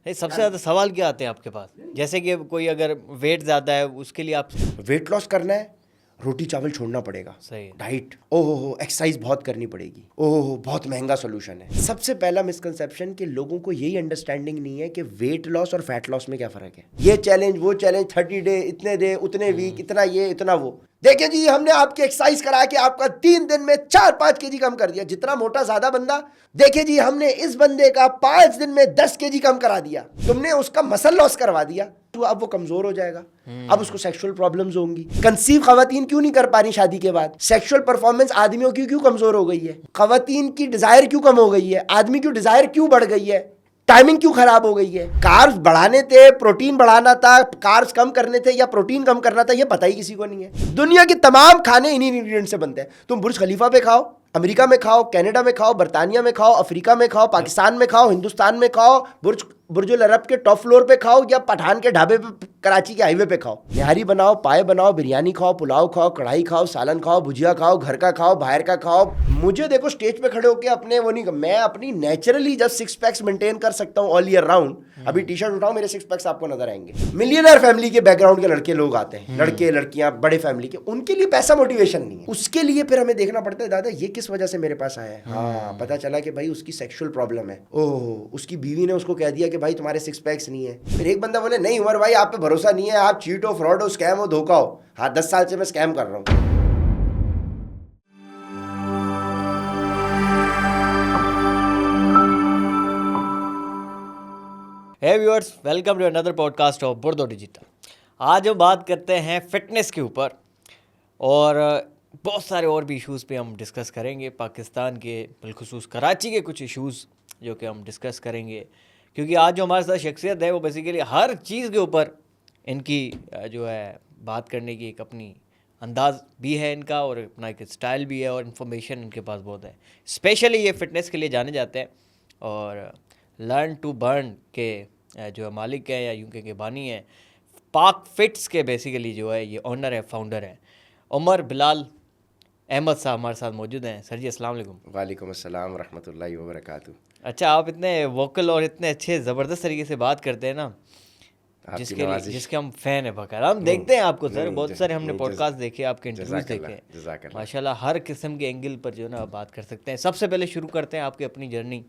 सबसे ज़्यादा सवाल क्या आते हैं आपके पास? जैसे कि कोई अगर वेट ज़्यादा है उसके लिए आप वेट लॉस करना है, रोटी चावल छोड़ना पड़ेगा। सही है। डाइट, ओहो हो, एक्सरसाइज बहुत करनी पड़ेगी, ओहो हो, बहुत महंगा सोल्यूशन है। सबसे पहला मिसकंसेप्शन कि लोगों को यही अंडरस्टैंडिंग नहीं है कि वेट लॉस और फैट लॉस में क्या फर्क है। ये चैलेंज वो चैलेंज, 30 डे, इतने डे, उतने वीक, इतना ये इतना वो। देखिए जी, हमने आपकी एक्सरसाइज करा के आपका 3 दिन में 4-5 केजी कम कर दिया। जितना मोटा ज्यादा बंदा, देखिए जी हमने इस बंदे का 5 दिन में 10 केजी कम करा दिया। तुमने उसका मसल लॉस करवा दिया, तो अब वो कमजोर हो जाएगा। अब उसको सेक्सुअल प्रॉब्लम्स होंगी। कंसीव खवातीन क्यों नहीं कर पा रही शादी के बाद? सेक्सुअल परफॉर्मेंस आदमियों की क्यों कमजोर हो गई है? खवातीन की डिजायर क्यों कम हो गई है? आदमी की डिजायर क्यों बढ़ गई है? टाइमिंग क्यों खराब हो गई है? कार्ब्स बढ़ाने थे, प्रोटीन बढ़ाना था, कार्ब्स कम करने थे या प्रोटीन कम करना था, ये पता ही किसी को नहीं है। दुनिया के तमाम खाने इन्हीं इंग्रेडिएंट से बनते हैं। तुम बुर्ज खलीफा पे खाओ, अमेरिका में खाओ, कनाडा में खाओ, बर्तानिया में खाओ, अफ्रीका में खाओ, पाकिस्तान में खाओ, हिंदुस्तान में खाओ, बुर्जुल अरब के टॉप फ्लोर पे खाओ या पठान के ढाबे पे, कराची के हाईवे पे खाओ। निहारी बनाओ, पाए बनाओ, बिरयानी खाओ, पुलाव खाओ, कढ़ाई खाओ, सालन खाओ, भुजिया खाओ, घर का खाओ, बाहर का खाओ। मुझे देखो स्टेज पे खड़े होकर अपने वो नहीं, मैं अपनी नेचुरली जब 6 पैक्स मेंटेन कर सकता हूँ ऑल ईयर राउंड। अभी टी शर्ट उठाओ, मेरे 6 पैक्स आपको नजर आएंगे। मिलियनर फैमिली के बैकग्राउंड के लड़के लोग आते हैं, लड़के लड़कियां बड़े फैमिली के, उनके लिए पैसा मोटिवेशन नहीं है। उसके लिए फिर हमें देखना पड़ता है, दादा ये किस वजह से मेरे पास आया है। हाँ, पता चला कि भाई उसकी सेक्सुअल प्रॉब्लम है। ओह, उसकी बीवी ने उसको कह दिया कि भाई तुम्हारे 6 पैक्स नहीं है। फिर एक बंदा बोले नहीं उमर भाई, आप पे भरोसा नहीं है, आप चीट हो, फ्रॉड हो, स्कैम हो, धोखा हो। हाँ, 10 साल से मैं स्कैम कर रहा हूँ। Hey viewers, welcome to another podcast of बुर्दो डिजिटल। आज हम बात करते हैं फिटनेस के ऊपर और बहुत सारे और भी इश्यूज़ पे हम डिस्कस करेंगे। पाकिस्तान के बिलखुसूस कराची के कुछ इश्यूज़ जो कि हम डिस्कस करेंगे, क्योंकि आज जो हमारे साथ शख्सियत है वो बेसिकली हर चीज़ के ऊपर इनकी जो है बात करने की एक अपनी अंदाज़ भी है इनका और अपना एक स्टाइल भी है और इन्फॉर्मेशन इनके पास बहुत है। स्पेशली ये फ़िटनेस के लिए जाने जाते हैं और लर्न टू बर्न के जो मालिक है या यूं के बानी है, पाक फिट्स के बेसिकली जो है ये ओनर है, फाउंडर है। उमर बिलाल अहमद साहब हमारे साथ मौजूद हैं। सर जी अस्सलाम वालेकुम। वालेकुम अस्सलाम रहमतुल्लाहि व बरकातुहू। अच्छा, आप इतने वोकल और इतने अच्छे ज़बरदस्त तरीके से बात करते हैं ना, जिसके हम फ़ैन हैं। बकर हम देखते हैं आपको सर, बहुत सारे हमने पॉडकास्ट देखे, आपके इंटरव्यूज़ देखे, माशाल्लाह हर किस्म के एंगल पर जो है ना बात कर सकते हैं। सबसे पहले शुरू करते हैं आपकी अपनी जर्नी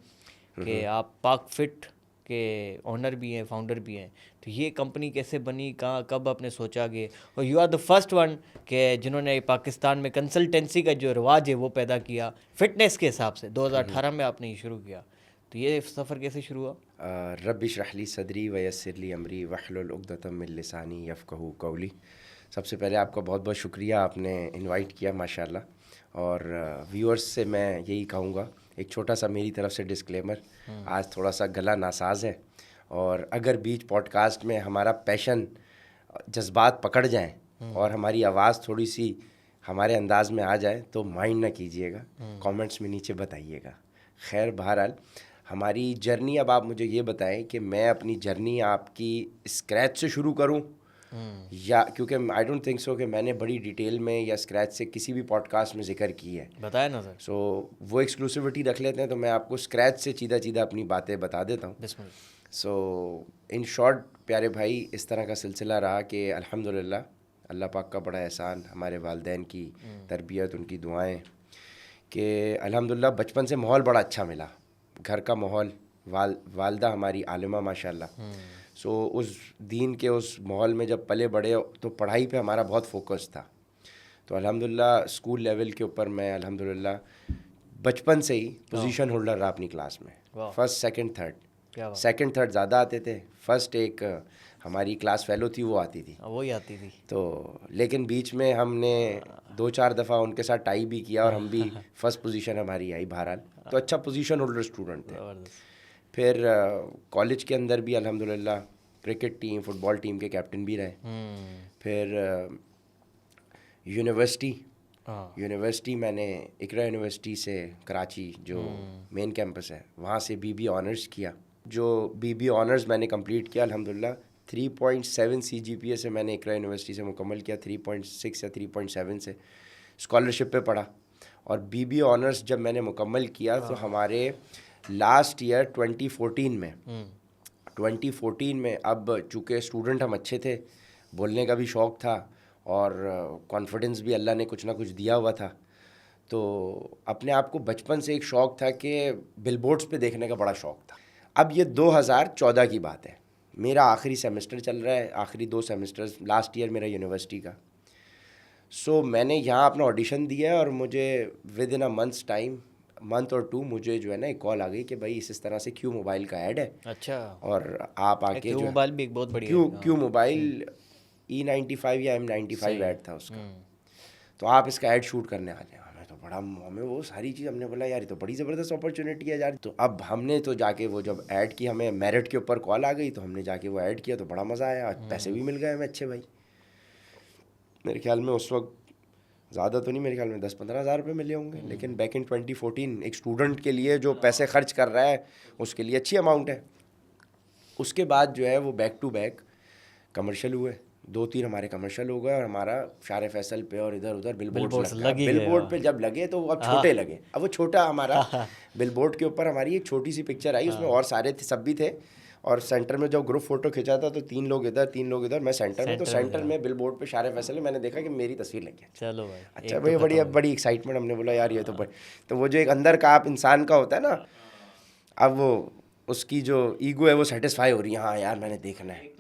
कि आप पाक फिट के ओनर भी हैं, फाउंडर भी हैं। तो ये कंपनी कैसे बनी, कहाँ कब आपने सोचा कि, और you are the first one कि जिन्होंने पाकिस्तान में कंसल्टेंसी का जो रिवाज है वो पैदा किया फिटनेस के हिसाब से। 2018 में आपने ये शुरू किया, तो ये सफ़र कैसे शुरू हुआ? रब्बि इश्रह ली सदरी व यस्सिर ली अमरी वहलुल उक़दतम मिन लिसानी यफ़क़हू क़ौली। सबसे पहले आपका बहुत बहुत शुक्रिया, आपने इनवाइट किया माशाल्लाह। और व्यूअर्स से मैं यही कहूँगा, एक छोटा सा मेरी तरफ से डिस्क्लेमर, आज थोड़ा सा गला नासाज है और अगर बीच पॉडकास्ट में हमारा पैशन, जज्बात पकड़ जाएं और हमारी आवाज़ थोड़ी सी हमारे अंदाज में आ जाए तो माइंड ना कीजिएगा, कमेंट्स में नीचे बताइएगा। खैर बहरहाल हमारी जर्नी, अब आप मुझे ये बताएं कि मैं अपनी जर्नी आपकी स्क्रैच से शुरू करूं या, क्योंकि आई डोंट थिंक सो कि मैंने बड़ी डिटेल में या स्क्रैच से किसी भी पॉडकास्ट में जिक्र की है। बताया ना सर। सो वो एक्सक्लूसिविटी रख लेते हैं, तो मैं आपको स्क्रैच से सीधा सीधा अपनी बातें बता देता हूँ। सो इन शॉर्ट प्यारे भाई, इस तरह का सिलसिला रहा कि अल्हम्दुलिल्लाह अल्लाह पाक का बड़ा एहसान, हमारे वालिदैन की तरबियत, उनकी दुआएं कि अल्हम्दुलिल्लाह बचपन से माहौल बड़ा अच्छा मिला, घर का माहौल, वालदा हमारी आलिमा माशाल्लाह। सो उस दीन के उस माहौल में जब पले बड़े तो पढ़ाई पे हमारा बहुत फोकस था। तो अल्हम्दुलिल्लाह स्कूल लेवल के ऊपर मैं अल्हम्दुलिल्लाह बचपन से ही पोजीशन होल्डर रहा अपनी क्लास में, first second third. Second third ज़्यादा आते थे, फर्स्ट एक हमारी क्लास फेलो थी वो आती थी, वही आती थी। तो लेकिन बीच में हमने 2-4 दफ़ा उनके साथ टाई भी किया और हम भी फर्स्ट पोजीशन हमारी आई बहरहाल। तो अच्छा पोजीशन होल्डर स्टूडेंट थे। फिर कॉलेज के अंदर भी अल्हम्दुलिल्लाह क्रिकेट टीम, फुटबॉल टीम के कैप्टन भी रहे। फिर यूनिवर्सिटी मैंने इकरा यूनिवर्सिटी से कराची जो मेन कैंपस है वहाँ से बीबी ऑनर्स किया। जो बीबी ऑनर्स मैंने कंप्लीट किया अल्हम्दुलिल्लाह 3.7 CGPA से मैंने इकरा यूनिवर्सिटी से मुकम्मल किया। 3.6 या 3.7 से स्कॉलरशिप पे पढ़ा। और बीबी ऑनर्स जब मैंने मुकम्मल किया तो हमारे लास्ट ईयर 2014 में 2014 में, अब चूँकि स्टूडेंट हम अच्छे थे, बोलने का भी शौक़ था और कॉन्फिडेंस भी अल्लाह ने कुछ ना कुछ दिया हुआ था, तो अपने आप को बचपन से एक शौक़ था कि बिलबोर्ड्स पे देखने का बड़ा शौक़ था। अब ये 2014 की बात है, मेरा आखिरी सेमेस्टर चल रहा है, आखिरी 2 सेमेस्टर्स, लास्ट ईयर मेरा यूनिवर्सिटी का। सो मैंने यहाँ अपना ऑडिशन दिया है और मुझे with in a months time, month और 2, मुझे जो है ना एक कॉल आ गई कि भाई इस तरह से क्यू मोबाइल का ऐड है। अच्छा। और आप आके क्यू जो मोबाइल भी एक बहुत बढ़िया क्यू मोबाइल E95 या M95 ऐड था उसका, तो आप इसका ऐड शूट करने आ जाए। हमें तो बड़ा, हमें वो सारी चीज़, हमने बोला यार ये तो बड़ी ज़बरदस्त अपॉर्चुनिटी है यार। तो अब हमने तो जाके वो जब ऐड की, हमें मेरिट के ऊपर कॉल आ गई, तो हमने जाके वो ऐड किया, तो बड़ा मज़ा आया, पैसे भी मिल गए हमें अच्छे भाई। मेरे ख्याल में उस वक्त ज़्यादा तो नहीं, मेरे ख्याल में 10-15 हज़ार रुपये मिले होंगे, लेकिन बैक इन 2014 एक स्टूडेंट के लिए जो पैसे खर्च कर रहा है उसके लिए अच्छी अमाउंट है। उसके बाद जो है वो बैक टू बैक कमर्शियल हुए, 2-3 हमारे कमर्शियल हो गए और हमारा शारे फैसल पे और इधर उधर बिलबोर्ड लगे। बिलबोर्ड पे जब लगे तो अब छोटे लगे, अब वो छोटा हमारा बिलबोर्ड के ऊपर हमारी एक छोटी सी पिक्चर आई, उसमें और सारे थे, सब भी थे, और सेंटर में जब ग्रुप फोटो खिंचा था तो 3 लोग इधर 3 लोग इधर, मैं सेंटर में, तो सेंटर में बिलबोर्ड पे शारे फैसल में मैंने देखा कि मेरी तस्वीर लगी। चलो भाई, अच्छा भाई, बड़ी एक्साइटमेंट, हमने बोला यार ये तो वो जो एक अंदर का आप इंसान का होता है ना, अब वो उसकी जो ईगो है वो सेटिस्फाई हो रही है, हाँ यार मैंने देखना है।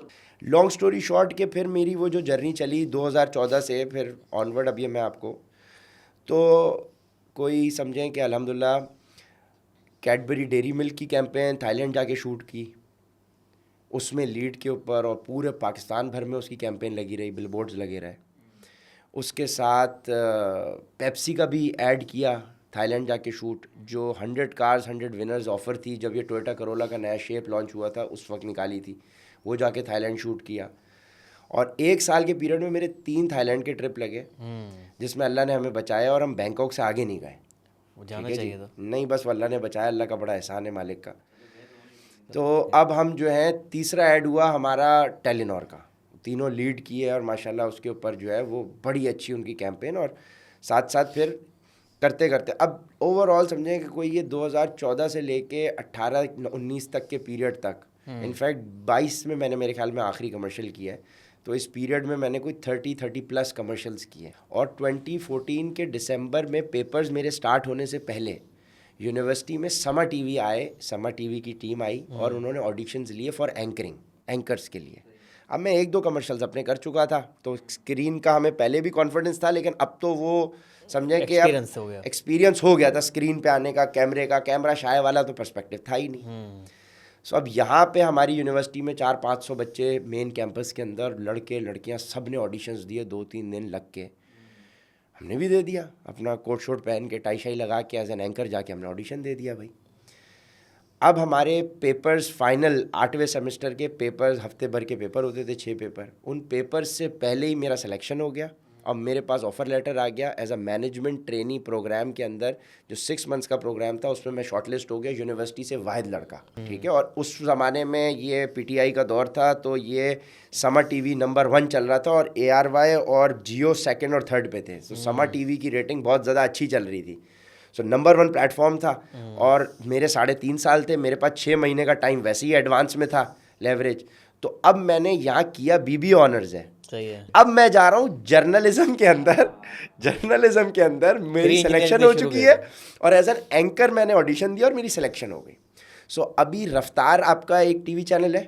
लॉन्ग स्टोरी शॉर्ट के फिर मेरी वो जो जर्नी चली 2014 से फिर ऑनवर्ड, अब ये मैं आपको तो कोई समझें कि अल्हम्दुलिल्लाह कैडबरी डेयरी मिल्क की कैंपेन थाईलैंड जाके शूट की, उसमें लीड के ऊपर, और पूरे पाकिस्तान भर में उसकी कैंपेन लगी रही, बिलबोर्ड्स लगे रहे। उसके साथ पेप्सी का भी ऐड किया थाईलैंड जाके शूट, जो 100 कार्स 100 विनर्स ऑफ़र थी, जब ये टोयोटा करोला का नया शेप लॉन्च हुआ था उस वक्त निकाली थी, वो जाके थाईलैंड शूट किया। और 1 साल के पीरियड में मेरे 3 थाईलैंड के ट्रिप लगे, जिसमें अल्लाह ने हमें बचाया और हम बैंकॉक से आगे नहीं गए। जाना चाहिए था, नहीं बस अल्लाह ने बचाया, अल्लाह का बड़ा एहसान है मालिक का। तो अब हम जो है, तीसरा ऐड हुआ हमारा टेलीनॉर का, तीनों लीड किए और माशाल्लाह उसके ऊपर जो है वो बड़ी अच्छी उनकी कैंपेन, और साथ साथ फिर करते करते अब ओवरऑल समझें कि कोई ये 2014 से लेके 18-19 तक के पीरियड तक, इनफैक्ट 22 में मैंने मेरे ख्याल में आखिरी कमर्शियल किया है, तो इस पीरियड में मैंने कोई 30+ कमर्शियल्स किए। और 2014 के दिसंबर में पेपर्स मेरे स्टार्ट होने से पहले यूनिवर्सिटी में समा टीवी आए, समा टीवी की टीम आई और उन्होंने ऑडिशंस लिए फॉर एंकरिंग, एंकर्स के लिए। अब मैं 1-2 कमर्शियल्स अपने कर चुका था, तो स्क्रीन का हमें पहले भी कॉन्फिडेंस था, लेकिन अब तो वो समझें कि अब एक्सपीरियंस हो गया था स्क्रीन पे आने का, कैमरा शाये वाला तो पर्सपेक्टिव था ही नहीं। सो अब यहाँ पे हमारी यूनिवर्सिटी में 400-500 बच्चे मेन कैंपस के अंदर, लड़के लड़कियाँ सब ने ऑडिशंस दिए, 2-3 दिन लग के हमने भी दे दिया, अपना कोट शोट पहन के टाई शाई लगा के एज एन एंकर जाके हमने ऑडिशन दे दिया भाई। अब हमारे पेपर्स फाइनल 8वें सेमेस्टर के पेपर्स, हफ्ते भर के पेपर होते थे, 6 पेपर, उन पेपर्स से पहले ही मेरा सिलेक्शन हो गया। अब मेरे पास ऑफ़र लेटर आ गया as a management trainee programme के अंदर, जो 6 मंथ्स का प्रोग्राम था, उसमें मैं शॉर्टलिस्ट हो गया, यूनिवर्सिटी से वाहिद लड़का, ठीक है। और उस ज़माने में ये पीटीआई का दौर था, तो ये समा टीवी नंबर 1 चल रहा था और ARY और जियो 2nd और 3rd पे थे। तो समा टीवी की रेटिंग बहुत ज़्यादा अच्छी चल रही थी, सो नंबर 1 प्लेटफॉर्म था। और मेरे 3.5 साल थे, मेरे पास 6 महीने का टाइम वैसे ही एडवांस में था लेवरेज। तो अब मैंने यहाँ किया, BBA ऑनर्स है, सही है। अब मैं जा रहा हूँ जर्नलिज्म के अंदर मेरी सिलेक्शन हो चुकी है और एज एन एंकर मैंने ऑडिशन दिया और मेरी सिलेक्शन हो गई। सो अभी रफ्तार आपका एक टीवी चैनल है,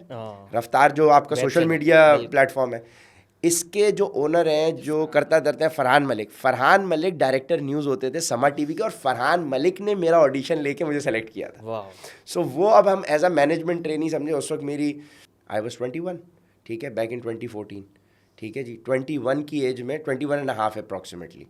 रफ्तार जो आपका सोशल मीडिया प्लेटफॉर्म है, इसके जो ओनर हैं, जो करता धरते हैं, फरहान मलिक डायरेक्टर न्यूज़ होते थे समा टीवी के, और फरहान मलिक ने मेरा ऑडिशन लेके मुझे सेलेक्ट किया था। सो वो अब हम एज अ मैनेजमेंट ट्रेनी समझे, उस वक्त मेरी आई वॉज 21, ठीक है, बैक इन 2014, ठीक है जी, 21 की एज में, 21.5 अप्रॉक्सीमेटली,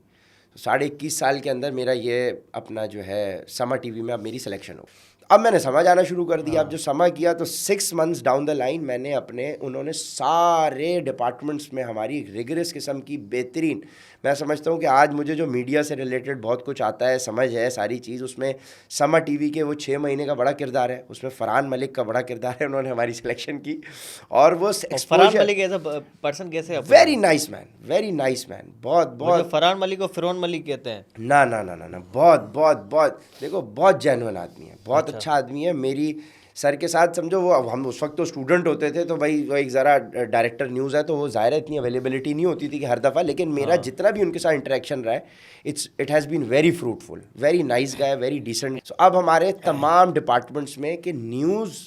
21.5 साल के अंदर मेरा ये अपना जो है समा टीवी में अब मेरी सिलेक्शन हो। अब मैंने समा जाना शुरू कर दिया। अब जो समा किया तो 6 मंथ्स डाउन द लाइन मैंने उन्होंने सारे डिपार्टमेंट्स में हमारी रिगरस किस्म की बेहतरीन, मैं समझता हूँ कि आज मुझे जो मीडिया से रिलेटेड बहुत कुछ आता है, समझ है सारी चीज़, उसमें समा टीवी के वो 6 महीने का बड़ा किरदार है, उसमें फरहान मलिक का बड़ा किरदार है। उन्होंने हमारी सिलेक्शन की और वो Farhan Malik as a person कैसे? वेरी नाइस मैन, बहुत। फरहान मलिक को फिरौन मलिक कहते हैं? ना, बहुत देखो, बहुत जेन्युइन आदमी है, बहुत अच्छा आदमी है। मेरी सर के साथ समझो वो हम उस वक्त तो स्टूडेंट होते थे, तो भाई वो एक ज़रा डायरेक्टर न्यूज़ है तो वो ज़ाहिर है इतनी अवेलेबिलिटी नहीं होती थी कि हर दफ़ा, लेकिन मेरा जितना भी उनके साथ इंटरेक्शन रहा है it has been very fruitful, very nice guy, very decent. So अब हमारे तमाम डिपार्टमेंट्स में कि न्यूज़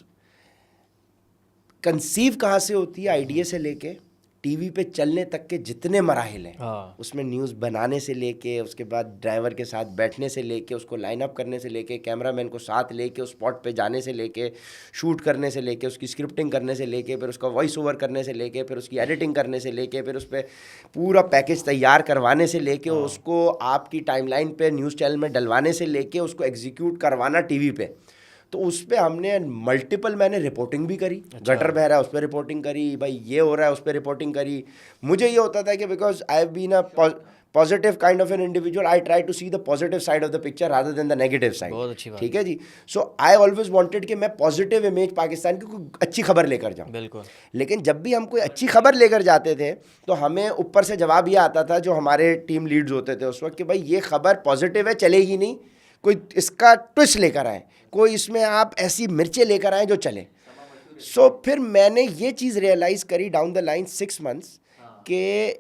कंसीव कहाँ से होती है, आइडिया से लेके टीवी पे चलने तक के जितने मराहिल हैं, उसमें न्यूज़ बनाने से लेके, उसके बाद ड्राइवर के साथ बैठने से लेके, उसको लाइन अप करने से लेके, कैमरामैन को साथ लेके उस स्पॉट पे जाने से लेके, शूट करने से लेके, उसकी स्क्रिप्टिंग करने से लेके, फिर उसका वॉइस ओवर करने से लेके, फिर उसकी एडिटिंग करने से लेके, फिर उस पर पूरा पैकेज तैयार करवाने से लेके, उसको आपकी टाइमलाइन पे न्यूज़ चैनल में डलवाने से लेके, उसको एग्जीक्यूट करवाना टीवी पे, तो उस पर हमने मल्टीपल, मैंने रिपोर्टिंग भी करी। गटर बह रहा है उस पर रिपोर्टिंग करी, भाई ये हो रहा है उस पर रिपोर्टिंग करी। मुझे ये होता था कि because I have been a positive kind of an individual, I try to see the positive side of the picture rather than the negative side. बहुत अच्छी बात, ठीक है जी। सो आई ऑलवेज वांटेड कि मैं पॉजिटिव इमेज पाकिस्तान की कोई अच्छी खबर लेकर जाऊँ। बिल्कुल। लेकिन जब भी हम कोई अच्छी खबर लेकर जाते थे तो हमें ऊपर से जवाब ये आता था, जो हमारे टीम लीड्स होते थे उस वक्त, कि भाई ये खबर पॉजिटिव है, चलेगी नहीं, कोई इसका ट्विस्ट लेकर आए, कोई इसमें आप ऐसी मिर्चें लेकर आए जो चले। सो फिर मैंने ये चीज़ रियलाइज़ करी डाउन द लाइन 6 months कि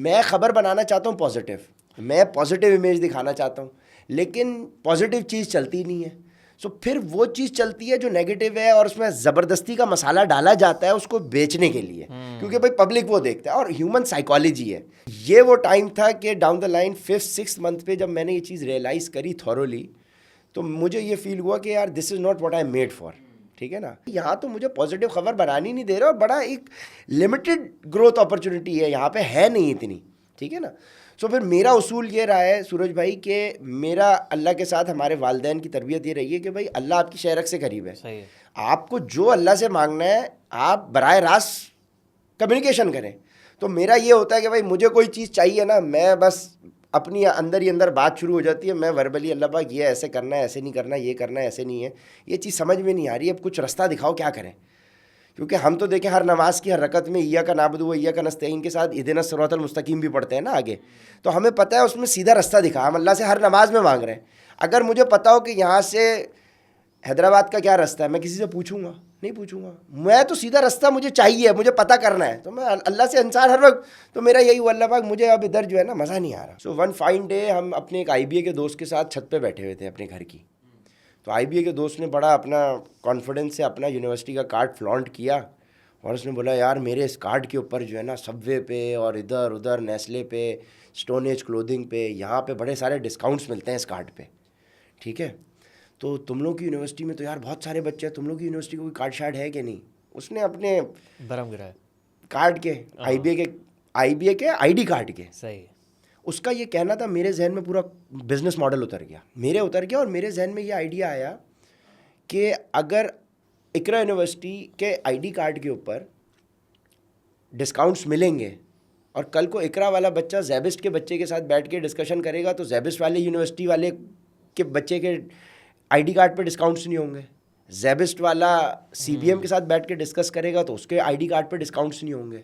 मैं ख़बर बनाना चाहता हूँ पॉजिटिव, मैं पॉजिटिव इमेज दिखाना चाहता हूँ, लेकिन पॉजिटिव चीज़ चलती नहीं है। सो फिर वो चीज़ चलती है जो नेगेटिव है, और उसमें ज़बरदस्ती का मसाला डाला जाता है उसको बेचने के लिए, क्योंकि भाई पब्लिक वो देखता है और ह्यूमन साइकोलॉजी है। ये वो टाइम था कि down the line 5th-6th month पे जब मैंने ये चीज़ रियलाइज़ करी थॉरोली, तो मुझे ये फील हुआ कि यार this is not what I am made for. ठीक है ना, यहाँ तो मुझे पॉजिटिव खबर बनानी नहीं दे रहे, और बड़ा एक लिमिटेड ग्रोथ अपॉर्चुनिटी है यहाँ पे, है नहीं इतनी। ठीक है ना। सो फिर मेरा उसूल ये रहा है सूरज भाई कि मेरा अल्लाह के साथ, हमारे वालिदैन की तरबियत ये रही है कि भाई अल्लाह आपकी शहरक से करीब है। सही है। आपको जो अल्लाह से मांगना है आप बराह रास्त कम्युनिकेशन करें। तो मेरा ये होता है कि भाई मुझे कोई चीज़ चाहिए ना, मैं बस अपनी अंदर ही अंदर बात शुरू हो जाती है, मैं वर्बली अल्लाह पाक ये ऐसे करना है, ऐसे नहीं करना, ये करना है, ऐसे नहीं है, ये चीज़ समझ में नहीं आ रही, अब कुछ रास्ता दिखाओ क्या करें। क्योंकि हम तो देखें हर नमाज की हर रकत में इय्या का नाबुदु व इय्या का नस्तईन के साथ इहदिना सिरातल मुस्तकीम भी पढ़ते हैं ना आगे, तो हमें पता है उसमें सीधा रास्ता दिखा, हम अल्लाह से हर नमाज में मांग रहे हैं। अगर मुझे पता हो कि यहाँ से हैदराबाद का क्या रास्ता है, मैं किसी से पूछूंगा? नहीं पूछूंगा। मैं तो सीधा रास्ता मुझे चाहिए, मुझे पता करना है, तो मैं अल्लाह से इंसान हर वक्त, तो मेरा यही हुआ, अल्लाह पाक मुझे अब इधर जो है ना मज़ा नहीं आ रहा। सो वन फाइन डे हम अपने एक IBA के दोस्त के साथ छत पे बैठे हुए थे अपने घर की, तो IBA के दोस्त ने बड़ा अपना कॉन्फिडेंस से अपना यूनिवर्सिटी का कार्ड फ्लॉन्ट किया, और उसने बोला यार मेरे इस कार्ड के ऊपर जो है ना सबवे पे और इधर उधर नेस्ले पे, स्टोन एज क्लोथिंग पे, यहाँ पे बड़े सारे डिस्काउंट्स मिलते हैं इस कार्ड पे। ठीक है, तो तुम लोग की यूनिवर्सिटी में तो यार बहुत सारे बच्चे हैं, तुम लोग की यूनिवर्सिटी को कोई कार्ड शार्ड है कि नहीं? उसने अपने बरम गिराया कार्ड के IBA के ID कार्ड के, सही है। उसका ये कहना था, मेरे जहन में पूरा बिजनेस मॉडल उतर गया, और मेरे जहन में ये आइडिया आया कि अगर इकरा यूनिवर्सिटी के ID कार्ड के ऊपर डिस्काउंट्स मिलेंगे, और कल को इकरा वाला बच्चा ज़ैबिस्ट के बच्चे के साथ बैठ के डिस्कशन करेगा, तो ज़ैबिस्ट वाले यूनिवर्सिटी वाले के बच्चे के ID कार्ड पे डिस्काउंट्स नहीं होंगे। ज़ैबिस्ट वाला CBM के साथ बैठ के डिस्कस करेगा तो उसके ID कार्ड पे डिस्काउंट्स नहीं होंगे।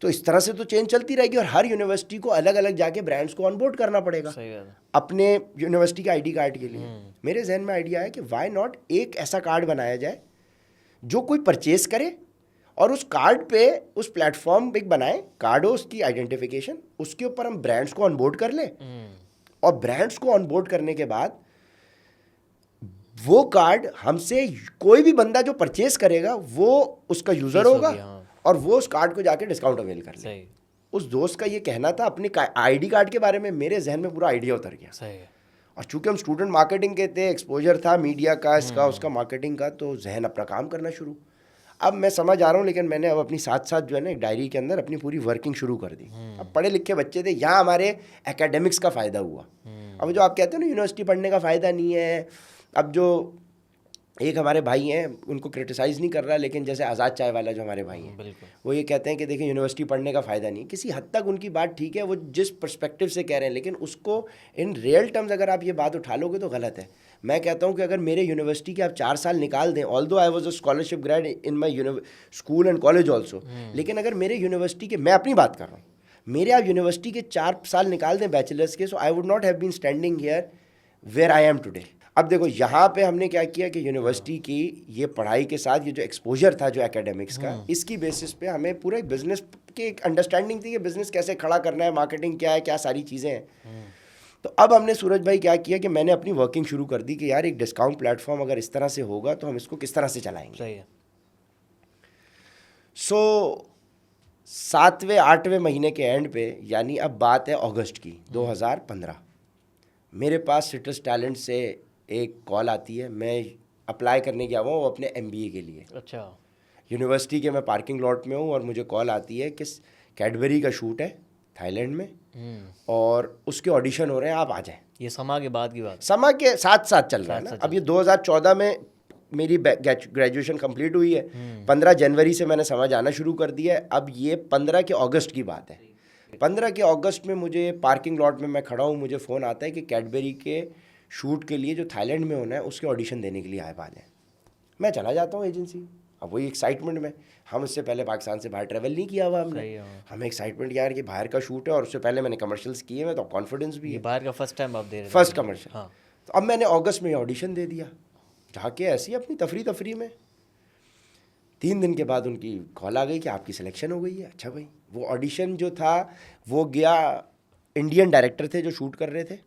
तो इस तरह से तो चेंज चलती रहेगी, और हर यूनिवर्सिटी को अलग अलग जाके ब्रांड्स को ऑनबोर्ड करना पड़ेगा अपने यूनिवर्सिटी के ID कार्ड के लिए। मेरे जहन में आइडिया है कि वाई नॉट एक ऐसा कार्ड बनाया जाए जो कोई परचेज करे, और उस कार्ड पे उस प्लेटफॉर्म एक बनाए, कार्ड हो उसकी आइडेंटिफिकेशन, उसके ऊपर हम ब्रांड्स को ऑनबोर्ड कर लें, और ब्रांड्स को ऑनबोर्ड करने के बाद वो कार्ड हमसे कोई भी बंदा जो परचेज करेगा वो उसका यूज़र होगा, और वो उस कार्ड को जाके डिस्काउंट अवेल कर ले। उस दोस्त का ये कहना था अपने ID कार्ड के बारे में, मेरे जहन में पूरा आइडिया उतर गया। सही है। और चूंकि हम स्टूडेंट मार्केटिंग के थे, एक्सपोजर था मीडिया का, इसका उसका मार्केटिंग का, तो जहन अपना काम करना शुरू। अब मैं समझ आ रहा हूँ, लेकिन मैंने अब अपनी साथ साथ जो है ना एक डायरी के अंदर अपनी पूरी वर्किंग शुरू कर दी। अब पढ़े लिखे बच्चे थे, यहाँ हमारे एकेडमिक्स का फ़ायदा हुआ। अब जो आप कहते हो ना यूनिवर्सिटी पढ़ने का फ़ायदा नहीं है, अब जो एक हमारे भाई हैं, उनको क्रिटिसाइज़ नहीं कर रहा, लेकिन जैसे आज़ाद चाय वाला जो हमारे भाई हैं, वो ये कहते हैं कि देखिए यूनिवर्सिटी पढ़ने का फ़ायदा नहीं है। किसी हद तक उनकी बात ठीक है, वो जिस पर्सपेक्टिव से कह रहे हैं, लेकिन उसको इन रियल टर्म्स अगर आप ये बात उठा लोगे तो गलत है। मैं कहता हूँ कि अगर मेरे यूनिवर्सिटी के आप 4 साल निकाल दें, although I was a scholarship grade in my school and college also, लेकिन अगर मेरे यूनिवर्सिटी के, मैं अपनी बात कर रहा हूँ, मेरे आप यूनिवर्सिटी के 4 साल निकाल दें बैचलर्स के, so I would not have been standing here where I am today. अब देखो यहाँ पे हमने क्या किया कि यूनिवर्सिटी की ये पढ़ाई के साथ ये जो एक्सपोजर था जो एकेडमिक्स का, इसकी बेसिस पे हमें पूरा एक बिजनेस की एक अंडरस्टैंडिंग थी कि बिजनेस कैसे खड़ा करना है, मार्केटिंग क्या है, क्या सारी चीज़ें हैं। तो अब हमने सूरज भाई क्या किया कि मैंने अपनी वर्किंग शुरू कर दी कि यार एक डिस्काउंट प्लेटफॉर्म अगर इस तरह से होगा तो हम इसको किस तरह से चलाएंगे। सही है। सो 7वें 8वें महीने के एंड पे, यानी अब बात है अगस्त की 2015, मेरे पास सिट्रस टैलेंट से एक कॉल आती है। मैं अप्लाई करने गया हुआ हूँ अपने MBA के लिए। अच्छा। यूनिवर्सिटी के मैं पार्किंग लॉट में हूँ और मुझे कॉल आती है कि कैडबरी का शूट है थाईलैंड में और उसके ऑडिशन हो रहे हैं, आप आ जाएं। ये समा के बाद की बात। समा के साथ साथ चल रहा है ना। अब ये 2014 में मेरी ग्रेजुएशन कंप्लीट हुई है, 15 जनवरी से मैंने समझ आना शुरू कर दिया है। अब ये 15 के अगस्त की बात है। 15 के अगस्त में मुझे पार्किंग लॉट में मैं खड़ा हूँ, मुझे फ़ोन आता है कि कैडबरी के शूट के लिए जो थाईलैंड में होना है उसके ऑडिशन देने के लिए आए बाद है। मैं चला जाता हूँ एजेंसी। अब वही एक्साइटमेंट में, हम उससे पहले पाकिस्तान से बाहर ट्रैवल नहीं किया हुआ हमने, हमें एक्साइटमेंट यार कि बाहर का शूट है और उससे पहले मैंने कमर्शियल्स किए हैं तो कॉन्फिडेंस भी है। बाहर का फर्स्ट टाइम आप दे रहे हैं? First commercial. हाँ। तो अब मैंने अगस्त में ऑडिशन दे दिया, जाके ऐसी अपनी तफरी में 3 दिन के बाद उनकी कॉल आ गई कि आपकी सिलेक्शन हो गई है। अच्छा भाई, वो ऑडिशन जो था वो गया, इंडियन डायरेक्टर थे जो शूट कर रहे थे।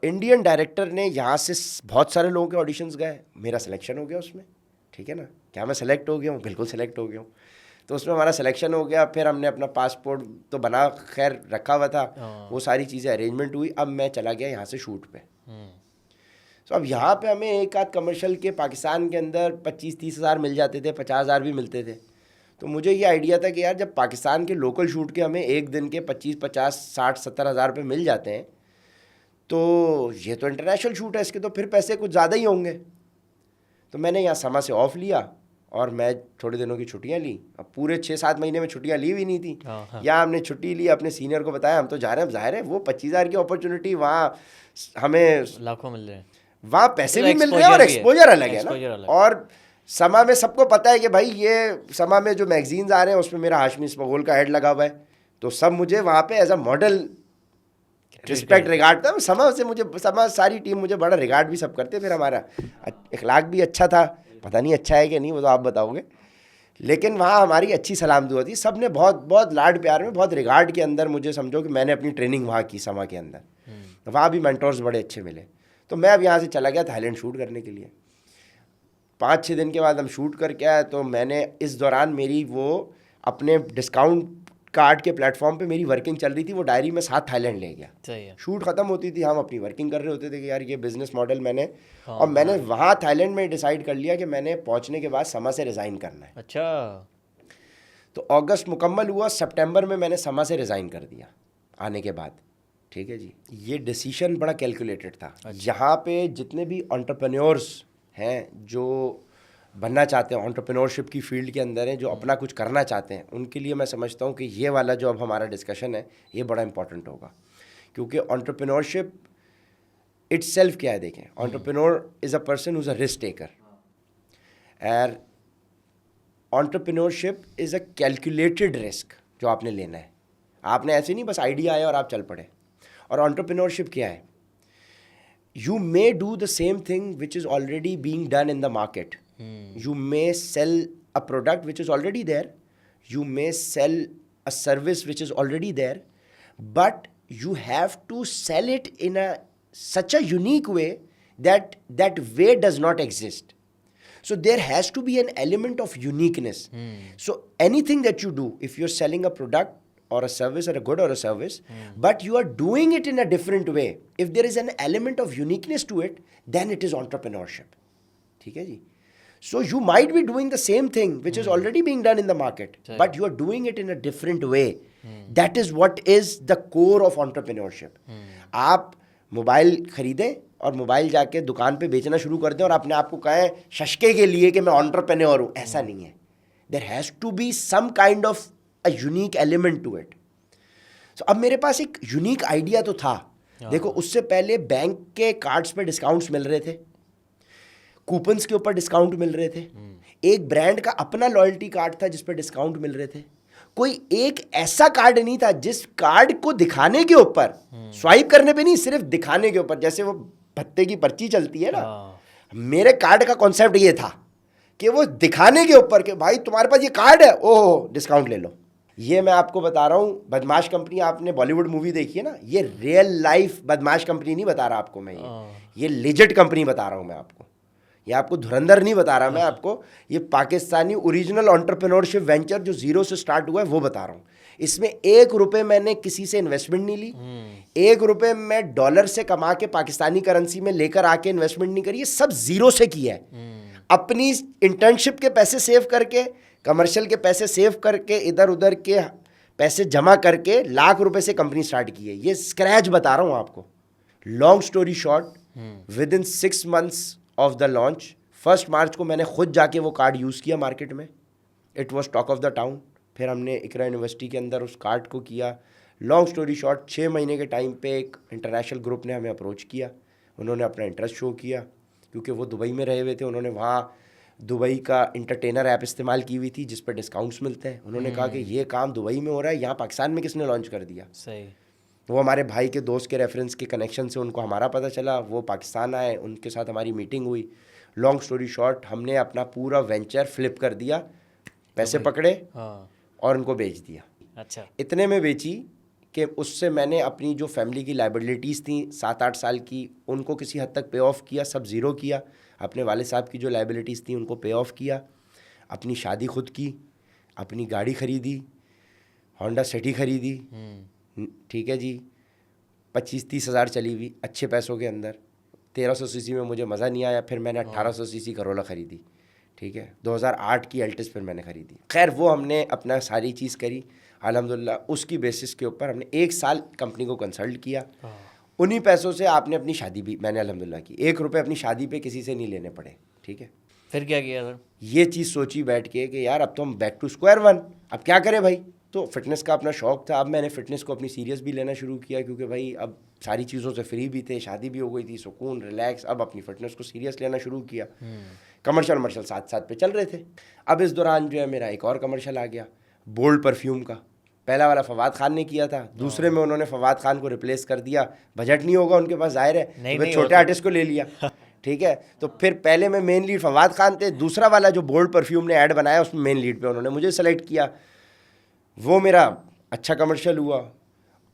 इंडियन डायरेक्टर ने यहाँ से बहुत सारे लोगों के ऑडिशंस गए, मेरा सिलेक्शन हो गया उसमें। ठीक है ना, क्या मैं सेलेक्ट हो गया हूँ? बिल्कुल सेलेक्ट हो गया हूँ। तो उसमें हमारा सिलेक्शन हो गया। फिर हमने अपना पासपोर्ट तो बना खैर रखा हुआ था, वो सारी चीज़ें अरेंजमेंट हुई। अब मैं चला गया यहाँ से शूट पे। तो अब यहाँ पे हमें एक आध कमर्शियल के पाकिस्तान के अंदर 25-30 हज़ार मिल जाते थे, 50 हज़ार भी मिलते थे। तो मुझे ये आइडिया था कि यार जब पाकिस्तान के लोकल शूट के हमें एक दिन के 25, 50, 60, 70 हज़ार रुपये मिल जाते हैं, तो ये तो इंटरनेशनल शूट है, इसके तो फिर पैसे कुछ ज़्यादा ही होंगे। तो मैंने यहाँ समा से ऑफ लिया और मैं थोड़े दिनों की छुट्टियाँ ली। अब पूरे 6-7 महीने में छुट्टियाँ ली हुई नहीं थी। यहाँ हमने छुट्टी ली, अपने सीनियर को बताया हम तो जा रहे हैं। अब जाहिर है वो 25 हज़ार की अपॉर्चुनिटी वहाँ हमें लाखों मिल रहे हैं, वहाँ पैसे भी मिल रहे हैं और एक्सपोजर अलग है ना। और समा में सबको पता है कि भाई ये समा में जो मैगजीन्स आ रहे हैं उसमें मेरा हाशमी स्मगोल का ऐड लगा हुआ है, तो सब मुझे वहाँ पे as a model respect regard था। समा से मुझे, समा सारी टीम मुझे बड़ा रिगार्ड भी सब करते। फिर हमारा इखलाक भी अच्छा था, पता नहीं अच्छा है कि नहीं वो तो आप बताओगे, लेकिन वहाँ हमारी अच्छी सलाम दुआ थी। सब ने बहुत बहुत लाड प्यार में, बहुत रिगार्ड के अंदर मुझे समझो कि मैंने अपनी ट्रेनिंग वहाँ की समा के अंदर। तो वहाँ भी मेंटोर्स बड़े अच्छे मिले। तो मैं अब यहाँ से चला गया थाईलैंड शूट करने के लिए। 5-6 दिन के बाद हम शूट करके आए। तो मैंने इस दौरान मेरी वो अपने डिस्काउंट कार्ड के प्लेटफॉर्म पे मेरी वर्किंग चल रही थी, वो डायरी में साथ थाईलैंड ले गया। सही है। शूट ख़त्म होती थी, हम अपनी वर्किंग कर रहे होते थे कि यार ये बिज़नेस मॉडल मैंने और मैंने वहाँ थाईलैंड में डिसाइड कर लिया कि मैंने पहुँचने के बाद समा से रिज़ाइन करना है। अच्छा। तो अगस्त मुकम्मल हुआ, सितंबर में मैंने समा से रिज़ाइन कर दिया आने के बाद। ठीक है जी, ये डिसीजन बड़ा कैलकुलेटेड था। यहाँ पे जितने भी एंटरप्रेन्योर्स हैं जो बनना चाहते हैं, एंटरप्रेन्योरशिप की फील्ड के अंदर हैं, जो अपना कुछ करना चाहते हैं, उनके लिए मैं समझता हूँ कि ये वाला जो अब हमारा डिस्कशन है ये बड़ा इंपॉर्टेंट होगा। क्योंकि एंटरप्रेन्योरशिप इटसेल्फ क्या है, देखें, entrepreneur is a person who is a risk taker and entrepreneurship is a calculated risk जो आपने लेना है। आपने ऐसे नहीं बस आइडिया आया और आप चल पड़े। और एंटरप्रेन्योरशिप क्या है, you may do the same thing which is already being done in the market. You may sell a product which is already there. You may sell a service which is already there. But you have to sell it in such a unique way that that way does not exist. So there has to be an element of uniqueness. So anything that you do, if you're selling a product or a service or a good or a service, but you are doing it in a different way, if there is an element of uniqueness to it, then it is entrepreneurship. ठीक है जी? So you might be doing the same thing which is already being done in the market, but you are doing it in a different way. That is what is the core of entrepreneurship. आप mobile खरीदें और mobile जाके दुकान पे बेचना शुरू कर दें और अपने आप को कहें शशके के लिए कि मैं एंटरप्रेन्योर हूँ, ऐसा नहीं है। There has to be some kind of a unique element to it. So अब मेरे पास एक यूनिक आइडिया तो था। देखो, उससे पहले बैंक के कार्ड्स पे डिस्काउंट्स मिल रहे थे, कूपन्स के ऊपर डिस्काउंट मिल रहे थे, एक ब्रांड का अपना लॉयल्टी कार्ड था जिस पे डिस्काउंट मिल रहे थे। कोई एक ऐसा कार्ड नहीं था जिस कार्ड को दिखाने के ऊपर, स्वाइप करने पे नहीं, सिर्फ दिखाने के ऊपर, जैसे वो भत्ते की पर्ची चलती है ना, हाँ। मेरे कार्ड का कॉन्सेप्ट ये था कि वो दिखाने के ऊपर कि भाई तुम्हारे पास ये कार्ड है, ओह डिस्काउंट ले लो। ये मैं आपको बता रहा हूँ, बदमाश कंपनी, आपने बॉलीवुड मूवी देखी है ना, ये रियल लाइफ बदमाश कंपनी नहीं बता रहा आपको मैं, ये लेजिट कंपनी बता रहा हूँ मैं आपको, ये आपको धुरंधर नहीं बता रहा मैं आपको, ये पाकिस्तानी ओरिजिनल एंटरप्रेन्योरशिप वेंचर जो जीरो से स्टार्ट हुआ है वो बता रहा हूँ। इसमें 1 रुपए मैंने किसी से इन्वेस्टमेंट नहीं ली, 1 रुपए मैं डॉलर से कमा के पाकिस्तानी करेंसी में लेकर आके इन्वेस्टमेंट नहीं करी, ये सब जीरो से किया है। अपनी इंटर्नशिप के पैसे सेव करके, कमर्शियल के पैसे सेव करके, इधर उधर के पैसे जमा करके लाख रुपए से कंपनी स्टार्ट की है। ये स्क्रैच बता रहा हूँ आपको। Long story short, with in 6 months of the launch, 1 मार्च को मैंने खुद जाके वो कार्ड यूज़ किया मार्केट में, it was talk of the town. फिर हमने इकरा यूनिवर्सिटी के अंदर उस कार्ड को किया। लॉन्ग स्टोरी शॉर्ट, 6 महीने के टाइम पे एक इंटरनेशनल ग्रुप ने हमें अप्रोच किया, उन्होंने अपना इंटरेस्ट शो किया क्योंकि वो दुबई में रहे हुए थे, उन्होंने वहाँ दुबई का इंटरटेनर ऐप इस्तेमाल की हुई थी जिस पर डिस्काउंट्स मिलते हैं। उन्होंने कहा कि ये काम दुबई में हो रहा है, यहाँ पाकिस्तान में किसने लॉन्च कर दिया। सही। वो हमारे भाई के दोस्त के रेफरेंस के कनेक्शन से उनको हमारा पता चला, वो पाकिस्तान आए, उनके साथ हमारी मीटिंग हुई। लॉन्ग स्टोरी शॉर्ट, हमने अपना पूरा वेंचर फ्लिप कर दिया, पैसे पकड़े और उनको बेच दिया। अच्छा। इतने में बेची कि उससे मैंने अपनी जो फैमिली की लाइबिलिटीज़ थी 7-8 साल की, उनको किसी हद तक पे ऑफ किया, सब ज़ीरो किया। अपने वाले साहब की जो लाइबिलिटीज़ थी उनको पे ऑफ किया, अपनी शादी खुद की, अपनी गाड़ी ख़रीदी, होंडा सिटी ख़रीदी, ठीक है जी, 25-30 हज़ार चली हुई अच्छे पैसों के अंदर। 1300 सीसी में मुझे मज़ा नहीं आया, फिर मैंने 1800 सीसी करोला ख़रीदी, ठीक है। 2008 की एल्टिस फिर मैंने ख़रीदी। खैर वो हमने अपना सारी चीज़ करी अल्हम्दुलिल्लाह। उसकी बेसिस के ऊपर हमने 1 साल कंपनी को कंसल्ट किया। उन्हीं पैसों से आपने अपनी शादी भी मैंने अल्हम्दुलिल्लाह की। 1 रुपये अपनी शादी पे किसी से नहीं लेने पड़े, ठीक है। फिर क्या किया सर? ये चीज़ सोची बैठ के कि यार अब तो हम बैक टू स्क्वायर वन, अब क्या करें भाई। तो फिटनेस का अपना शौक़ था, अब मैंने फ़िटनेस को अपनी सीरियस भी लेना शुरू किया क्योंकि भाई अब सारी चीज़ों से फ्री भी थे, शादी भी हो गई थी, सुकून, रिलैक्स। अब अपनी फ़िटनेस को सीरियस लेना शुरू किया। कमर्शियल साथ साथ पे चल रहे थे। अब इस दौरान जो है मेरा एक और कमर्शियल आ गया, बोल्ड परफ्यूम का। पहला वाला फवाद खान ने किया था, दूसरे में उन्होंने फवाद खान को रिप्लेस कर दिया। बजट नहीं होगा उनके पास, जाहिर है, तो छोटे आर्टिस्ट को ले लिया, ठीक है। तो फिर पहले में मेन लीड फवाद खान थे, दूसरा वाला जो बोल्ड परफ्यूम ने ऐड बनाया उसमें मेन लीड पे उन्होंने मुझे सेलेक्ट किया। वो मेरा अच्छा कमर्शियल हुआ।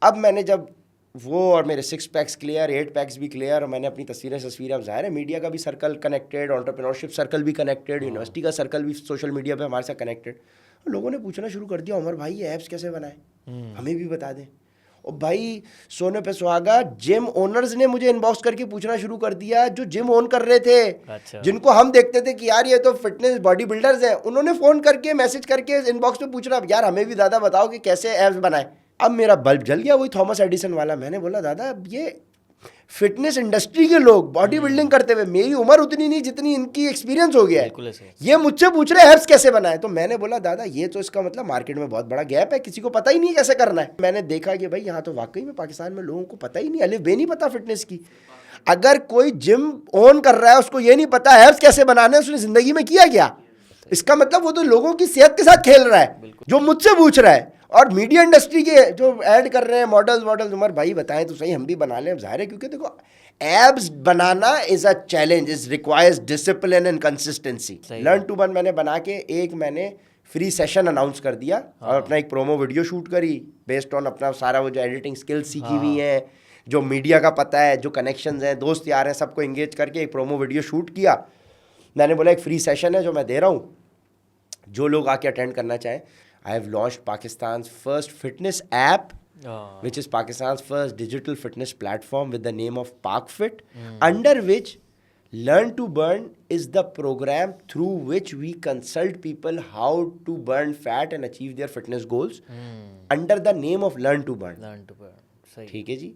अब मैंने जब वो और मेरे 6 पैक्स क्लियर, 8 पैक्स भी क्लियर, और मैंने अपनी तस्वीरें, अब ज़ाहिर है मीडिया का भी सर्कल कनेक्टेड, एंटरप्रेन्योरशिप सर्कल भी कनेक्टेड, यूनिवर्सिटी का सर्कल भी सोशल मीडिया पे हमारे साथ कनेक्टेड। लोगों ने पूछना शुरू कर दिया, उमर भाई ये ऐप्स कैसे बनाए, हमें भी बता दें। और भाई सोने पे सुहागा, जिम ओनर्स ने मुझे इनबॉक्स करके पूछना शुरू कर दिया, जो जिम ओन कर रहे थे। अच्छा। जिनको हम देखते थे कि यार ये तो फिटनेस बॉडी बिल्डर्स हैं, उन्होंने फ़ोन करके मैसेज करके इनबॉक्स पे पूछना, यार हमें भी दादा बताओ कि कैसे ऐप्स बनाए। अब मेरा बल्ब जल गया, वही थॉमस एडिसन वाला। मैंने बोला दादा ये फिटनेस इंडस्ट्री के लोग बॉडी बिल्डिंग करते हुए, मेरी उम्र उतनी नहीं जितनी इनकी एक्सपीरियंस हो गया है, ये मुझसे पूछ रहे ऐप्स कैसे बनाए। तो मैंने बोला दादा ये तो इसका मतलब मार्केट में बहुत बड़ा गैप है, किसी को पता ही नहीं कैसे करना है। मैंने देखा कि भाई यहाँ तो वाकई में पाकिस्तान में लोगों को पता ही नहीं, अलिफ बे नहीं पता फिटनेस की। अगर कोई जिम ओन कर रहा है उसको ये नहीं पता ऐप्स कैसे बनाने, उसने जिंदगी में किया क्या, इसका मतलब वो तो लोगों की सेहत के साथ खेल रहा है जो मुझसे पूछ रहा है। और मीडिया इंडस्ट्री के जो ऐड कर रहे हैं मॉडल्स, उमर भाई बताएं तो सही, हम भी बना लें। ज़ाहिर है क्योंकि देखो एब्स बनाना is a challenge, is requires discipline and consistency. Learn to burn मैंने बना के एक मैंने फ्री सेशन अनाउंस कर दिया और अपना एक प्रोमो वीडियो शूट करी बेस्ड ऑन अपना सारा वो जो एडिटिंग स्किल्स सीखी हुई हैं, जो मीडिया का पता है, जो कनेक्शंस हैं, दोस्त यार हैं, सबको एंगेज करके एक प्रोमो वीडियो शूट किया। मैंने बोला एक फ्री सेशन है जो मैं दे रहा हूँ, जो लोग आके अटेंड करना चाहें। I have launched Pakistan's first fitness app, which is Pakistan's first digital fitness platform with the name of ParkFit, under which Learn to Burn is the program through which we consult people how to burn fat and achieve their fitness goals under the name of Learn to Burn. Learn to Burn, सही। ठीक है जी।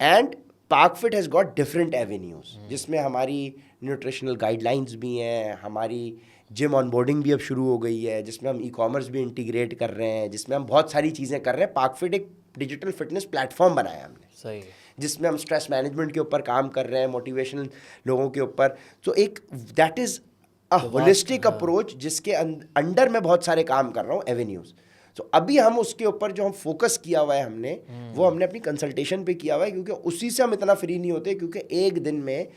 And ParkFit has got different avenues, जिसमें हमारी nutritional guidelines भी हैं, हमारी gym onboarding भी अब शुरू हो गई है, जिसमें हम ई-कॉमर्स भी इंटीग्रेट कर रहे हैं, जिसमें हम बहुत सारी चीज़ें कर रहे हैं। पार्कफिट एक डिजिटल फिटनेस प्लेटफॉर्म बनाया हमने, सही, जिसमें हम स्ट्रेस मैनेजमेंट के ऊपर काम कर रहे हैं, मोटिवेशनल लोगों के ऊपर। तो एक that is a holistic approach जिसके अंडर मैं बहुत सारे काम कर रहा हूँ, एवेन्यूज़। तो अभी हम उसके ऊपर जो हम फोकस किया हुआ है हमने, वो हमने अपनी कंसल्टेशन पे किया हुआ है, क्योंकि उसी से हम इतना फ्री नहीं होते, क्योंकि एक दिन में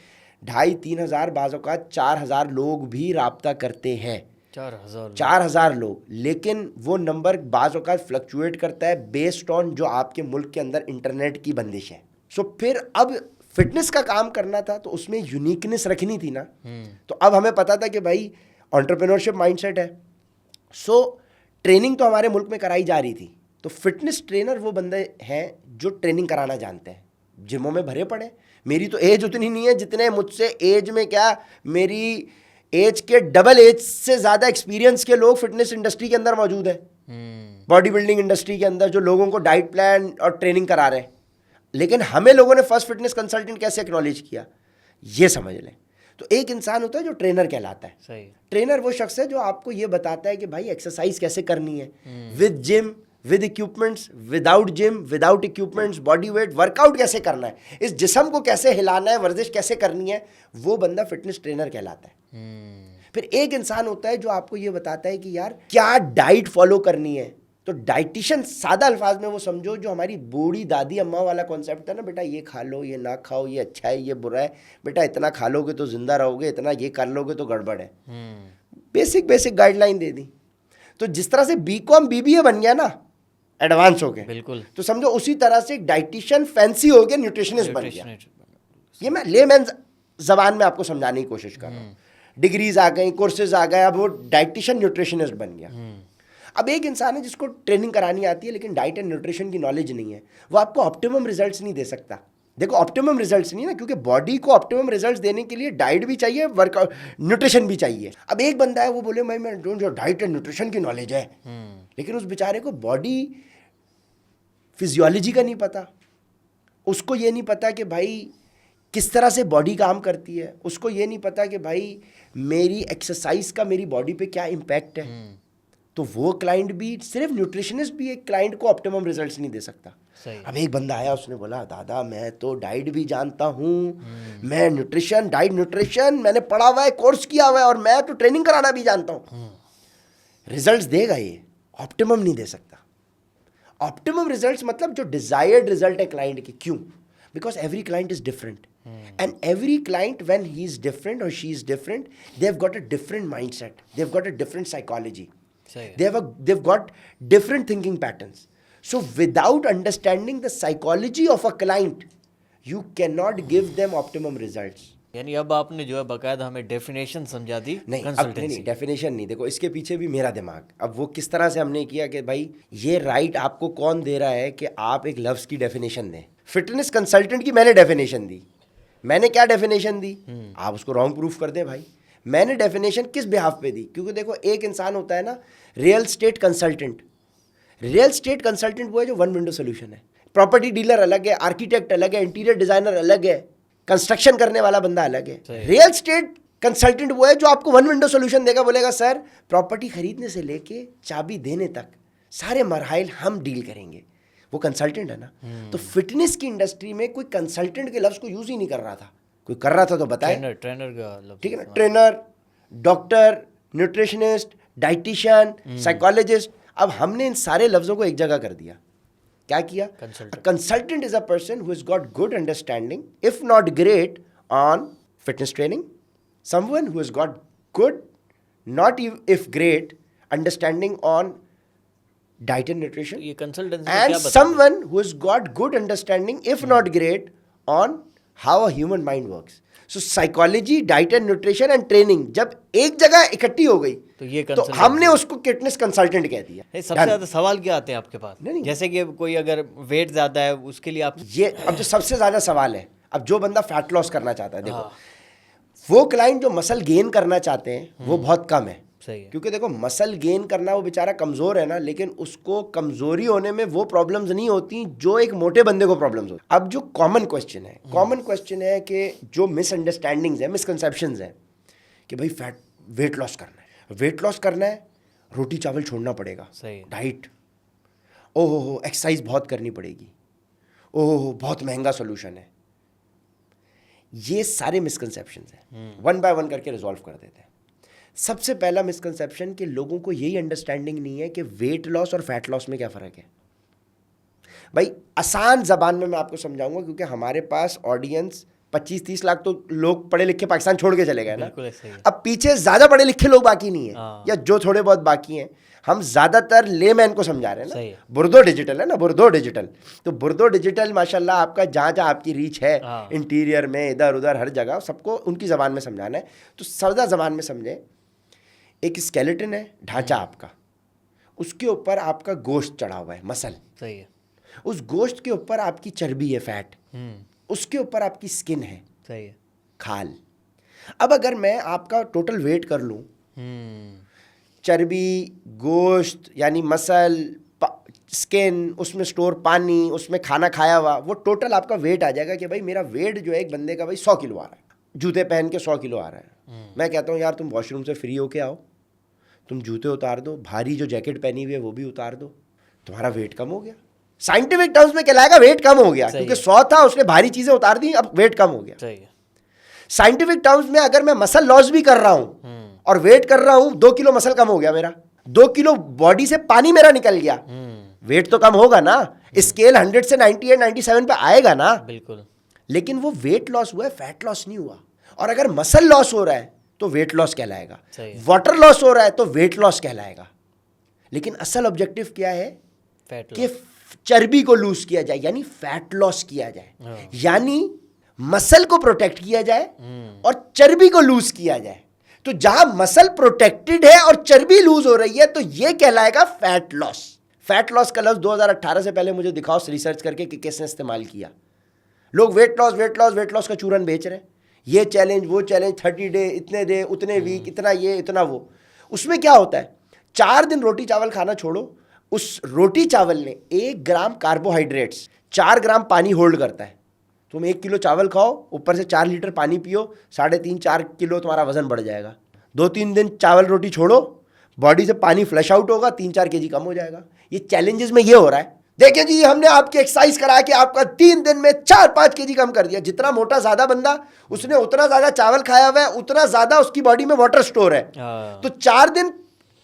2,500-3 हज़ार, बाज़ों का 4,000 लोग भी राब्ता करते हैं। 4,000 लोग, लेकिन वो नंबर बाज़ औक़ात फ्लक्चुएट करता है बेस्ड ऑन जो आपके मुल्क के अंदर इंटरनेट की बंदिश है। सो फिर अब फिटनेस का काम करना था तो उसमें यूनिकनेस रखनी थी ना। तो अब हमें पता था कि भाई एंटरप्रेन्योरशिप माइंडसेट है, सो ट्रेनिंग तो हमारे मुल्क में कराई जा रही थी। तो फिटनेस ट्रेनर वो बंदे हैं जो ट्रेनिंग कराना जानते हैं, जिमों में भरे पड़े। मेरी तो एज उतनी नहीं है जितने मुझसे एज में क्या, मेरी एज के डबल एज से ज़्यादा एक्सपीरियंस के लोग फिटनेस इंडस्ट्री के अंदर मौजूद है, बॉडी बिल्डिंग इंडस्ट्री के अंदर, जो लोगों को डाइट प्लान और ट्रेनिंग करा रहे हैं। लेकिन हमें लोगों ने फर्स्ट फिटनेस कंसल्टेंट कैसे एक्नॉलेज किया, ये समझ लें। तो एक इंसान होता है जो ट्रेनर कहलाता है। सही। ट्रेनर वो शख्स है जो आपको ये बताता है कि भाई एक्सरसाइज कैसे करनी है, with gym, with equipments, without gym, without equipments, body weight, workout कैसे करना है, इस जिस्म को कैसे हिलाना है, वर्जिश कैसे करनी है, वो बंदा फिटनेस ट्रेनर कहलाता है। फिर एक इंसान होता है जो आपको ये बताता है कि यार क्या डाइट फॉलो करनी है। तो डाइटिशियन सादा अल्फाज में वो समझो जो हमारी बूढ़ी दादी अम्मा वाला कॉन्सेप्ट था ना, बेटा ये खा लो, ये ना खाओ, ये अच्छा है, ये बुरा है, बेटा इतना खा लोगे तो जिंदा रहोगे, इतना ये कर लोगे तो गड़बड़ है। बेसिक गाइडलाइन दे दी। तो जिस तरह से बीकॉम बीबीए बन गया ना एडवांस हो गए, बिल्कुल, तो समझो उसी तरह से एक डाइटिशियन फैंसी हो गया, न्यूट्रिशनिस्ट बन गया। ये मैं लेमैन जबान में आपको समझाने की कोशिश कर रहा हूँ। डिग्रीज आ गई, कोर्सेज आ गए, अब वो डाइटिशियन न्यूट्रिशनिस्ट बन गया। अब एक इंसान है जिसको ट्रेनिंग करानी आती है लेकिन डाइट एंड न्यूट्रिशन की नॉलेज नहीं है, वो आपको ऑप्टिमम रिजल्ट्स नहीं दे सकता। देखो ऑप्टिमम रिजल्ट्स नहीं ना, क्योंकि बॉडी को ऑप्टिमम रिजल्ट्स देने के लिए डाइट भी चाहिए, वर्कआउट न्यूट्रिशन भी चाहिए। अब एक बंदा है वो बोले मैं जो डाइट एंड न्यूट्रिशन की नॉलेज है, लेकिन उस बेचारे को बॉडी फिजियोलॉजी का नहीं पता, उसको ये नहीं पता कि भाई किस तरह से बॉडी काम करती है, उसको ये नहीं पता कि भाई मेरी एक्सरसाइज का मेरी बॉडी पे क्या इम्पैक्ट है। तो वो क्लाइंट भी, सिर्फ न्यूट्रिशनिस्ट भी एक क्लाइंट को ऑप्टिमम रिजल्ट्स नहीं दे सकता। अब एक बंदा आया, उसने बोला दादा मैं तो डाइट भी जानता हूँ, मैं न्यूट्रिशन, डाइट न्यूट्रिशन मैंने पढ़ा हुआ है, कोर्स किया हुआ है, और मैं तो ट्रेनिंग कराना भी जानता हूँ। रिजल्ट्स देगा ये, ऑप्टिमम नहीं दे सकता। ऑप्टिमम रिजल्ट्स मतलब जो डिजायर्ड रिजल्ट है क्लाइंट की। क्यों? Because every client is different, and every client when he is different or she is different, they've got a different mindset, they've got a different psychology, they've got different thinking patterns. So without understanding the psychology of a client, you cannot give them optimum results. यानी अब आपने जो है बाकायदा हमें definition समझा दी। नहीं, अब नहीं, डेफिनेशन नहीं। देखो इसके पीछे भी मेरा दिमाग, अब वो किस तरह से हमने किया कि भाई ये राइट आपको कौन दे रहा है कि आप एक लफ्ज़ की डेफिनेशन दें। फिटनेस कंसल्टेंट की मैंने डेफिनेशन दी, मैंने क्या डेफिनेशन दी, आप उसको रॉन्ग प्रूफ कर दें भाई। मैंने डेफिनेशन किस बिहाफ पे दी? क्योंकि देखो एक इंसान होता है ना real estate consultant. Real estate consultant वो है जो वन विंडो सोल्यूशन है। प्रॉपर्टी डीलर अलग है, आर्किटेक्ट अलग है, इंटीरियर डिजाइनर अलग है, कंस्ट्रक्शन करने वाला बंदा अलग है। रियल स्टेट कंसल्टेंट वो है जो आपको वन विंडो सोल्यूशन देगा, बोलेगा सर प्रॉपर्टी खरीदने से लेके चाबी देने तक सारे मरहाइल हम डील करेंगे। वो कंसल्टेंट है ना। तो फिटनेस की इंडस्ट्री में कोई कंसल्टेंट के लफ्ज को यूज ही नहीं कर रहा था। कोई कर रहा था तो बताए। ट्रेनर का, ठीक है ना, trainer, doctor, nutritionist, dietitian, psychologist. अब हमने इन सारे लफ्जों को एक जगह कर दिया। क्या किया? Consultant is a person who has got good understanding, if not great, on fitness training, someone who has got good, not if great, understanding on diet and nutrition, ये consultancy and someone who has got good understanding, if not great, on how a human mind works. So psychology, diet and nutrition and training जब एक जगह इकट्ठी हो गई तो हमने उसको फिटनेस कंसल्टेंट कह दिया। सबसे ज्यादा सवाल क्या आते हैं आपके पास? नहीं, जैसे कि कोई अगर वेट ज्यादा है उसके लिए आप ये, अब जो सबसे ज्यादा सवाल है, अब जो बंदा फैट लॉस करना चाहता है, देखो वो क्लाइंट जो मसल गेन करना चाहते हैं वो बहुत कम है। क्योंकि देखो मसल गेन करना, वो बेचारा कमजोर है ना, लेकिन उसको कमजोरी होने में वो प्रॉब्लम्स नहीं होती जो एक मोटे बंदे को प्रॉब्लम्स होती। अब जो कॉमन क्वेश्चन है कि जो मिसअंडरस्टैंडिंग्स है, मिसकंसेप्शंस है कि भाई वेट लॉस करना है, रोटी चावल छोड़ना पड़ेगा, डाइट, ओहो एक्सरसाइज बहुत करनी पड़ेगी, ओहो बहुत महंगा सोल्यूशन है। ये सारे मिसकंसेप्शंस हैं, वन बाय वन करके रिजॉल्व कर देते हैं। सबसे पहला मिसकंसेप्शन कि लोगों को यही अंडरस्टैंडिंग नहीं है कि वेट लॉस और फैट लॉस में क्या फ़र्क है। भाई आसान ज़बान में मैं आपको समझाऊंगा, क्योंकि हमारे पास ऑडियंस 25-30 लाख तो लोग पढ़े लिखे पाकिस्तान छोड़ के चले गए ना। बिल्कुल ऐसा ही है। अब पीछे ज़्यादा पढ़े लिखे लोग बाकी नहीं है, हाँ। या जो थोड़े बहुत बाकी हैं, हम ज़्यादातर लेमैन को समझा रहे हैं सही ना। है। बुर्दो डिजिटल है ना, बुर्दो डिजिटल। तो बुर्दो डिजिटल माशाल्लाह आपका जहाँ जहाँ आपकी रीच है, हाँ। इंटीरियर में, इधर उधर हर जगह, सबको उनकी ज़बान में समझाना है। तो सादा ज़बान में समझे, एक स्केलेटन है, ढांचा आपका, उसके ऊपर आपका गोश्त चढ़ा हुआ है, मसल। सही है। उस गोश्त के ऊपर आपकी चर्बी है, फैट। उसके ऊपर आपकी स्किन है, सही है। खाल। अब अगर मैं आपका टोटल वेट कर लूँ, चर्बी, गोश्त यानी मसल, स्किन, उसमें स्टोर पानी, उसमें खाना खाया हुआ, वो टोटल आपका वेट आ जाएगा कि भाई मेरा वेट जो है एक बंदे का भाई 100 किलो आ रहा है, जूते पहन के 100 किलो आ रहा है। मैं कहता हूँ यार तुम वॉशरूम से फ्री होके आओ, तुम जूते उतार दो, भारी जो जैकेट पहनी हुई है वो भी उतार दो, तुम्हारा वेट कम हो गया। साइंटिफिक टर्म्स में कहलाएगा वेट कम हो गया, क्योंकि 100 था, उसने भारी चीजें उतार दी, अब वेट कम हो गया। सही है। साइंटिफिक टर्म्स में अगर मैं मसल लॉस भी कर रहा हूं और वेट कर रहा हूं, 2 किलो मसल कम हो गया मेरा, 2 किलो बॉडी से पानी मेरा निकल गया, वेट तो कम होगा ना। स्केल 100 से 98 97 पे आएगा ना। बिल्कुल। लेकिन वो वेट लॉस हुआ है, फैट लॉस नहीं हुआ। और अगर मसल लॉस हो रहा है तो वेट लॉस कहलाएगा, वाटर लॉस हो रहा है तो वेट लॉस कहलाएगा। लेकिन असल ऑब्जेक्टिव क्या है कि चर्बी को लूज किया जाए, यानी फैट लॉस किया जाए, यानी मसल को प्रोटेक्ट किया जाए और चर्बी को लूज किया जाए। तो जहां मसल प्रोटेक्टेड है और चर्बी लूज हो रही है तो यह कहलाएगा फैट लॉस। फैट लॉस का लफ्ज 2018 से पहले मुझे दिखाओ रिसर्च करके कि किसने इस्तेमाल किया। लोग weight loss weight loss weight loss का चूरन बेच रहे हैं, ये चैलेंज वो चैलेंज, 30 डे, इतने डे, उतने वीक, इतना ये इतना वो। उसमें क्या होता है, 4 दिन रोटी चावल खाना छोड़ो, उस रोटी चावल ने 1 ग्राम कार्बोहाइड्रेट्स, 4 ग्राम पानी होल्ड करता है। तुम 1 किलो चावल खाओ, ऊपर से 4 लीटर पानी पियो, 3.5-4 किलो तुम्हारा वजन बढ़ जाएगा। 2-3 दिन चावल रोटी छोड़ो, बॉडी से पानी फ्लश आउट होगा, 3-4 केजी कम हो जाएगा। ये चैलेंजेस में ये हो रहा है। देखिए जी, हमने आपकी एक्सरसाइज करा के आपका 3 दिन में 4-5 केजी कम कर दिया। जितना मोटा ज्यादा बंदा, उसने उतना ज्यादा चावल खाया हुआ है, उतना ज्यादा उसकी बॉडी में वाटर स्टोर है। तो 4 दिन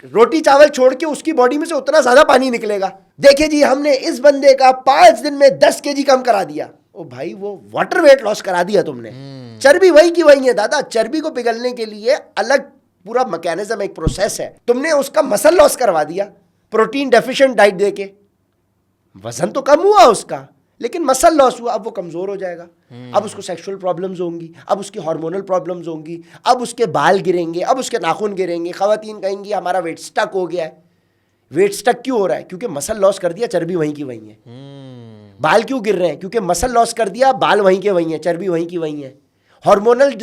रोटी चावल छोड़ के उसकी बॉडी में से उतना ज्यादा पानी निकलेगा। देखिए जी, हमने इस बंदे का 5 दिन में 10 केजी कम करा दिया। ओ भाई, वो वाटर वेट लॉस करा दिया तुमने। चर्बी वही की वही है दादा। चर्बी को पिघलने के लिए अलग पूरा मैकेनिज्म, एक प्रोसेस है। तुमने उसका मसल लॉस करवा दिया प्रोटीन डेफिशिएंट डाइट देके। वजन तो कम हुआ उसका, लेकिन मसल लॉस हुआ। अब वो कमजोर हो जाएगा, अब उसको सेक्सुअल प्रॉब्लम्स होंगी, अब उसकी हार्मोनल प्रॉब्लम्स होंगी, अब उसके बाल गिरेंगे, अब उसके नाखून गिरेंगे। खवातीन कहेंगी हमारा वेट स्टक हो गया है। वेट स्टक क्यों हो रहा है? क्योंकि मसल लॉस कर दिया, चर्बी वहीं की वहीं है। बाल क्यों गिर रहे हैं? क्योंकि मसल लॉस कर दिया, बाल वहीं के वहीं है, चर्बी वहीं की वहीं है। हार्मोनल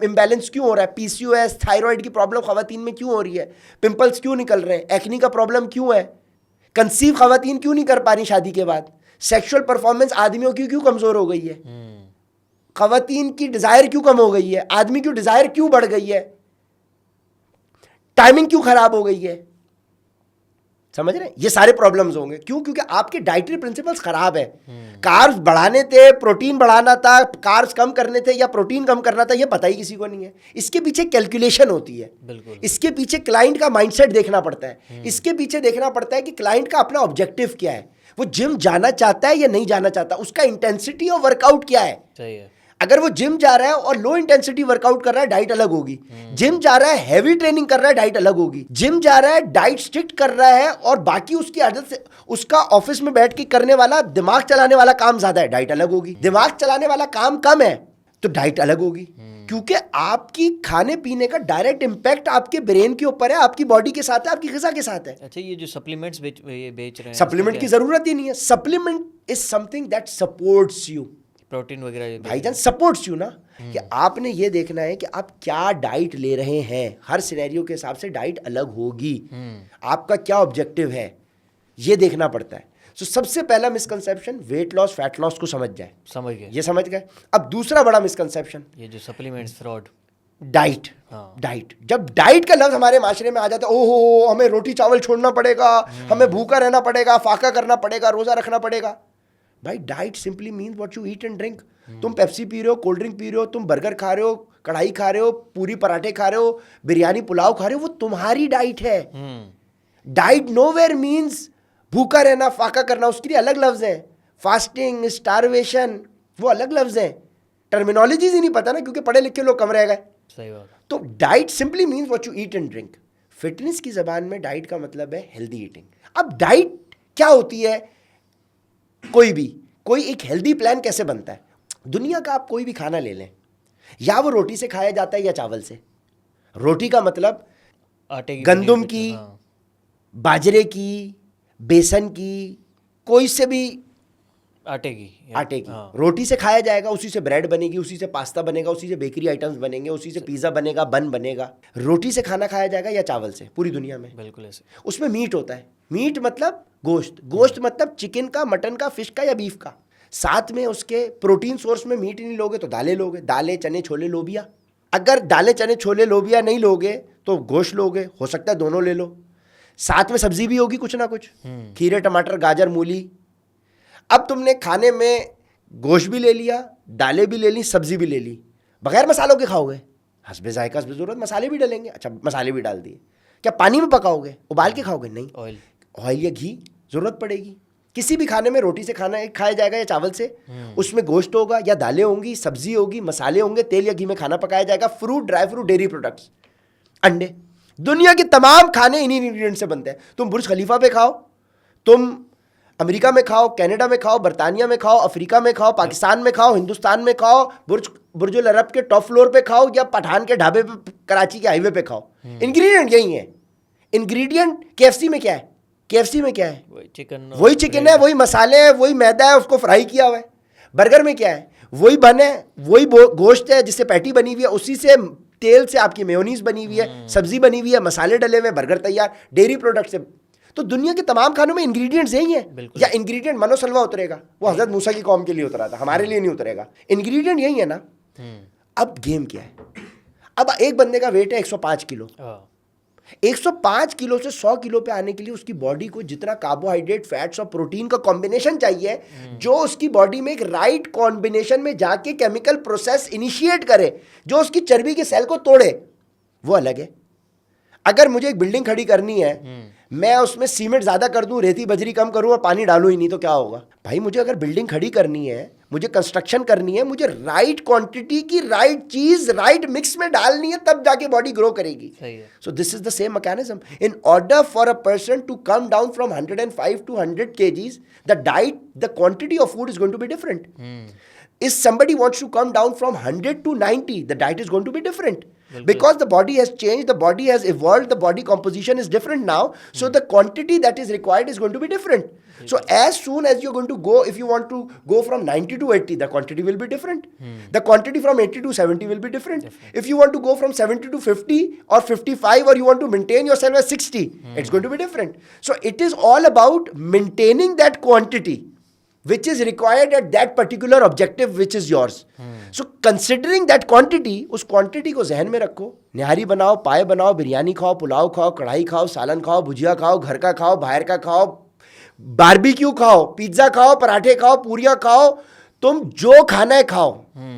इम्बैलेंस क्यों हो रहा है? पीसीओएस, थायराइड की प्रॉब्लम खवातीन में क्यों हो रही है? पिंपल्स क्यों निकल रहे हैं? एक्नी का प्रॉब्लम क्यों है? कंसीव खवातीन क्यों नहीं कर पा रही शादी के बाद? सेक्सुअल परफॉर्मेंस आदमियों की क्यों कमजोर हो गई है? खवातीन की डिजायर क्यों कम हो गई है? आदमी की डिजायर क्यों बढ़ गई है? टाइमिंग क्यों खराब हो गई है? समझ रहे हैं? ये सारे प्रॉब्लम्स होंगे। क्यों? क्योंकि आपके डाइटरी प्रिंसिपल्स खराब है। कार्ब्स बढ़ाने थे, प्रोटीन बढ़ाना था, कार्ब्स कम करने थे या प्रोटीन कम करना था, ये पता ही किसी को नहीं है। इसके पीछे कैलकुलेशन होती है। बिल्कुल। इसके पीछे क्लाइंट का माइंडसेट देखना पड़ता है। इसके पीछे देखना पड़ता है कि क्लाइंट का अपना ऑब्जेक्टिव क्या है, वो जिम जाना चाहता है या नहीं जाना चाहता, उसका इंटेंसिटी ऑफ वर्कआउट क्या है। सही है। अगर वो जिम जा रहा है और लो इंटेंसिटी वर्कआउट कर रहा है, डाइट अलग होगी। जिम जा रहा है, हैवी ट्रेनिंग कर रहा है, डाइट अलग होगी। जिम जा रहा है, डाइट स्ट्रिक्ट कर रहा है और बाकी उसकी आदत से उसका ऑफिस में बैठ के करने वाला, दिमाग चलाने वाला काम ज्यादा है, डाइट अलग होगी। दिमाग चलाने वाला काम कम है तो डाइट अलग होगी। क्योंकि आपकी खाने पीने का डायरेक्ट इंपैक्ट आपके ब्रेन के ऊपर है, आपकी बॉडी के साथ है, आपकी ग़िज़ा के साथ है। अच्छा, ये जो सप्लीमेंट्स बेच रहे हैं, सप्लीमेंट की जरूरत ही नहीं है। Supplement is something that supports you. Protein वगैरह भाईजान सपोर्ट्स यू ना, कि आपने ये देखना है कि आप क्या डाइट ले रहे हैं। हर सिनेरियो के हिसाब से डाइट अलग होगी। आपका क्या ऑब्जेक्टिव है ये देखना पड़ता है। तो सबसे पहला misconception, weight loss fat loss को समझ जाए। समझ गए, ये समझ गए। अब दूसरा बड़ा मिसकंसेप्शन, ये जो सप्लीमेंट्स फ्रॉड, डाइट। डाइट, जब डाइट का लफ्ज हमारे माशरे में आ जाता है, ओहो हमें रोटी चावल छोड़ना पड़ेगा, हमें भूखा रहना पड़ेगा, फाका करना पड़ेगा, रोजा रखना पड़ेगा। भाई diet simply means what you eat and drink. तुम पेप्सी पी रहे हो, कोल्ड ड्रिंक पी रहे हो, तुम बर्गर खा रहे हो, कढ़ाई खा रहे हो, पूरी पराठे खा रहे हो, बिरयानी पुलाव खा रहे हो, वो तुम्हारी डाइट है। डाइट नोवेयर मीन्स भूखा रहना, फाका करना, उसके लिए अलग लफ्ज है। फास्टिंग, स्टारवेशन, वो अलग लफ्ज है। टर्मिनोलॉजीज ही नहीं पता ना, क्योंकि पढ़े लिखे लोग कम रह गए। सही बात। तो diet simply means what you eat and drink. Fitness की जबान में डाइट का मतलब है हेल्दी ईटिंग। अब डाइट क्या होती है? कोई एक हेल्दी प्लान कैसे बनता है? दुनिया का आप कोई भी खाना ले लें, या वो रोटी से खाया जाता है या चावल से। रोटी का मतलब आटे की, गंदुम की, हाँ। बाजरे की, बेसन की, कोई से भी आटे की, आटे की हाँ। रोटी से खाया जाएगा, उसी से ब्रेड बनेगी, उसी से पास्ता बनेगा, उसी से बेकरी आइटम्स बनेंगे, उसी से पिज्जा बनेगा, बन बनेगा। रोटी से खाना खाया जाएगा या चावल से, पूरी दुनिया में बिल्कुल ऐसे। उसमें मीट होता है। मीट मतलब गोश्त मतलब चिकन का, मटन का, फिश का या बीफ का। साथ में उसके प्रोटीन सोर्स में मीट नहीं लोगे तो दालें लोगे, दालें, चने, छोले, लोबिया। अगर दालें, चने, छोले, लोबिया नहीं लोगे तो गोश्त लोगे, हो सकता है दोनों ले लो। साथ में सब्जी भी होगी कुछ ना कुछ, खीरे, टमाटर, गाजर, मूली। अब तुमने खाने में गोश्त भी ले लिया, दालें भी ले ली, सब्जी भी ले ली, बगैर मसालों के खाओगे? हस्बे जायका, हस्बे ज़रूरत मसाले भी डालेंगे। अच्छा, मसाले भी डाल दिए, क्या पानी में पकाओगे, उबाल के खाओगे? नहीं, ऑयल या घी जरूरत पड़ेगी। किसी भी खाने में रोटी से खाना खाया जाएगा या चावल से, उसमें गोश्त होगा या दालें होंगी, सब्जी होगी, मसाले होंगे, तेल या घी में खाना पकाया जाएगा, fruit, dry fruit, dairy products, अंडे। दुनिया के तमाम खाने इन्हीं इंग्रेडिएंट से बनते हैं। तुम बुर्ज खलीफा पे खाओ, तुम अमेरिका में खाओ, कनाडा में खाओ, बर्तानिया में खाओ, अफ्रीका में खाओ, पाकिस्तान में खाओ, हिंदुस्तान में खाओ, बुर्जुल अरब के टॉप फ्लोर पे खाओ या पठान के ढाबे पे, कराची के हाईवे पे खाओ, इंग्रेडिएंट यही है। इंग्रेडिएंट केएफसी में क्या है? केएफसी में क्या है? वही चिकन है, वही मसाले हैं, वही मैदा है, उसको फ्राई किया हुआ है। बर्गर में क्या है? वही बन है, वही गोश्त है जिससे पैटी बनी हुई है, उसी से तेल से आपकी मेयोनीज बनी हुई है, सब्जी बनी हुई है, मसाले डले हुए, बर्गर तैयार, डेयरी प्रोडक्ट से। तो दुनिया के तमाम खानों में इंग्रेडिएंट्स यही हैं। या इंग्रेडिएंट मनोसलवा उतरेगा, वो हजरत मूसा की कौम के लिए उतरा था, हमारे लिए नहीं उतरेगा। इंग्रेडिएंट यही है ना। अब गेम क्या है? अब एक बंदे का वेट है 105 किलो। 105 किलो से 100 किलो पे आने के लिए उसकी बॉडी को जितना कार्बोहाइड्रेट, फैट्स और प्रोटीन का कॉम्बिनेशन चाहिए, जो उसकी बॉडी में एक राइट कॉम्बिनेशन में जाके केमिकल प्रोसेस इनिशिएट करे, जो उसकी चर्बी के सेल को तोड़े, वो अलग है। अगर मुझे एक बिल्डिंग खड़ी करनी है, मैं उसमें सीमेंट ज्यादा कर दूं, रेती बजरी कम करूं और पानी डालूं ही नहीं, तो क्या होगा भाई? मुझे अगर बिल्डिंग खड़ी करनी है, मुझे कंस्ट्रक्शन करनी है, मुझे राइट क्वांटिटी की राइट चीज राइट मिक्स में डालनी है, तब जाके बॉडी ग्रो करेगी। So this is the same mechanism. In order for a person to come down from 105 to 100 kgs, the diet, the quantity of food is going to be different. If somebody wants to come down from 100 to 90, the diet is going to be different. Because the body has changed, the body has evolved, the body composition is different now. So the quantity that is required is going to be different. So as soon as you're going to go, if you want to go from 90 to 80, the quantity will be different. The quantity from 80 to 70 will be different. If you want to go from 70 to 50 or 55, or you want to maintain yourself at 60, it's going to be different. So it is all about maintaining that quantity which is required at that particular objective which is yours. So considering that quantity, उस quantity को जहन में रखो। निहारी बनाओ, पाए बनाओ, बिरयानी खाओ, पुलाव खाओ, कढ़ाई खाओ, सालन खाओ, भुजिया खाओ, घर का खाओ, बाहर का खाओ, बारबेक्यू खाओ, पिज्जा खाओ, पराठे खाओ, पूरियां खाओ, तुम जो खाना है खाओ,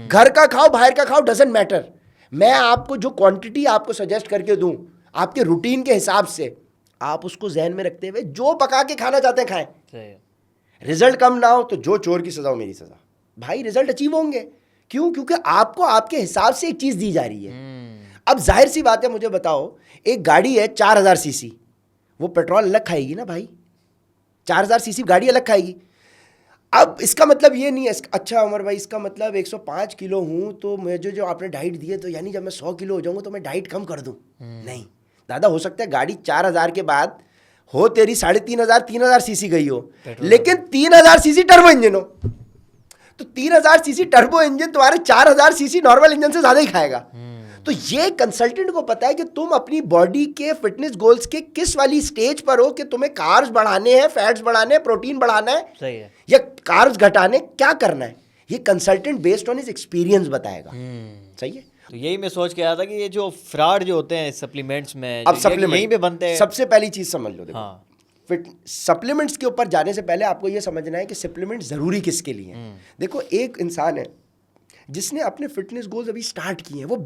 घर का खाओ, बाहर का खाओ, डजंट मैटर। मैं आपको जो क्वांटिटी आपको सजेस्ट करके दूं, आपके रूटीन के हिसाब से, आप उसको जहन में रखते हुए जो पका के खाना चाहते हैं खाएं। रिजल्ट कम ना हो तो जो चोर की सजा हो मेरी सजा। भाई रिजल्ट अचीव होंगे, क्यों? क्योंकि आपको आपके हिसाब से एक चीज दी जा रही है। अब जाहिर सी बात है, मुझे बताओ, एक गाड़ी है 4000 सीसी, वो पेट्रोल अलग खाएगी ना भाई, 4000 सीसी गाड़ी अलग खाएगी। अब इसका मतलब ये नहीं है, अच्छा उमर भाई, इसका मतलब 105 किलो हूं तो मुझे जो आपने डाइट दी है, तो यानी जब मैं 100 किलो हो जाऊंगा तो मैं डाइट कम कर दूं? नहीं दादा, हो सकता है गाड़ी 4000 के बाद हो तेरी 3500 सीसी गई हो, लेकिन 3000 सीसी टर्बो इंजन हो, तो 3000 सीसी टर्बो इंजन तुम्हारे 4000 सीसी नॉर्मल इंजन से ज्यादा ही खाएगा। तो ये कंसल्टेंट को पता है कि तुम अपनी बॉडी के फिटनेस गोल्स के किस वाली स्टेज पर हो, कि तुम्हें कार्ब्स बढ़ाने हैं, फैट्स बढ़ाने हैं, प्रोटीन बढ़ाना है, सही है, या कार्ब्स घटाने, क्या करना है, ये consultant based on his experience बताएगा। सही है। तो यही मैं सोच के आया था कि ये जो फ्रॉड जो होते हैं सप्लीमेंट्स में, अब सप्लीमेंट यहीं पे बनते हैं। सबसे पहली चीज समझ लो, देखो, हाँ, फिट सप्लीमेंट्स के ऊपर जाने से पहले आपको ये समझना है कि सप्लीमेंट जरूरी किसके लिए है। देखो, एक इंसान है जिसने अपने फिटनेस गोल्स अभी स्टार्ट किए हैं, वो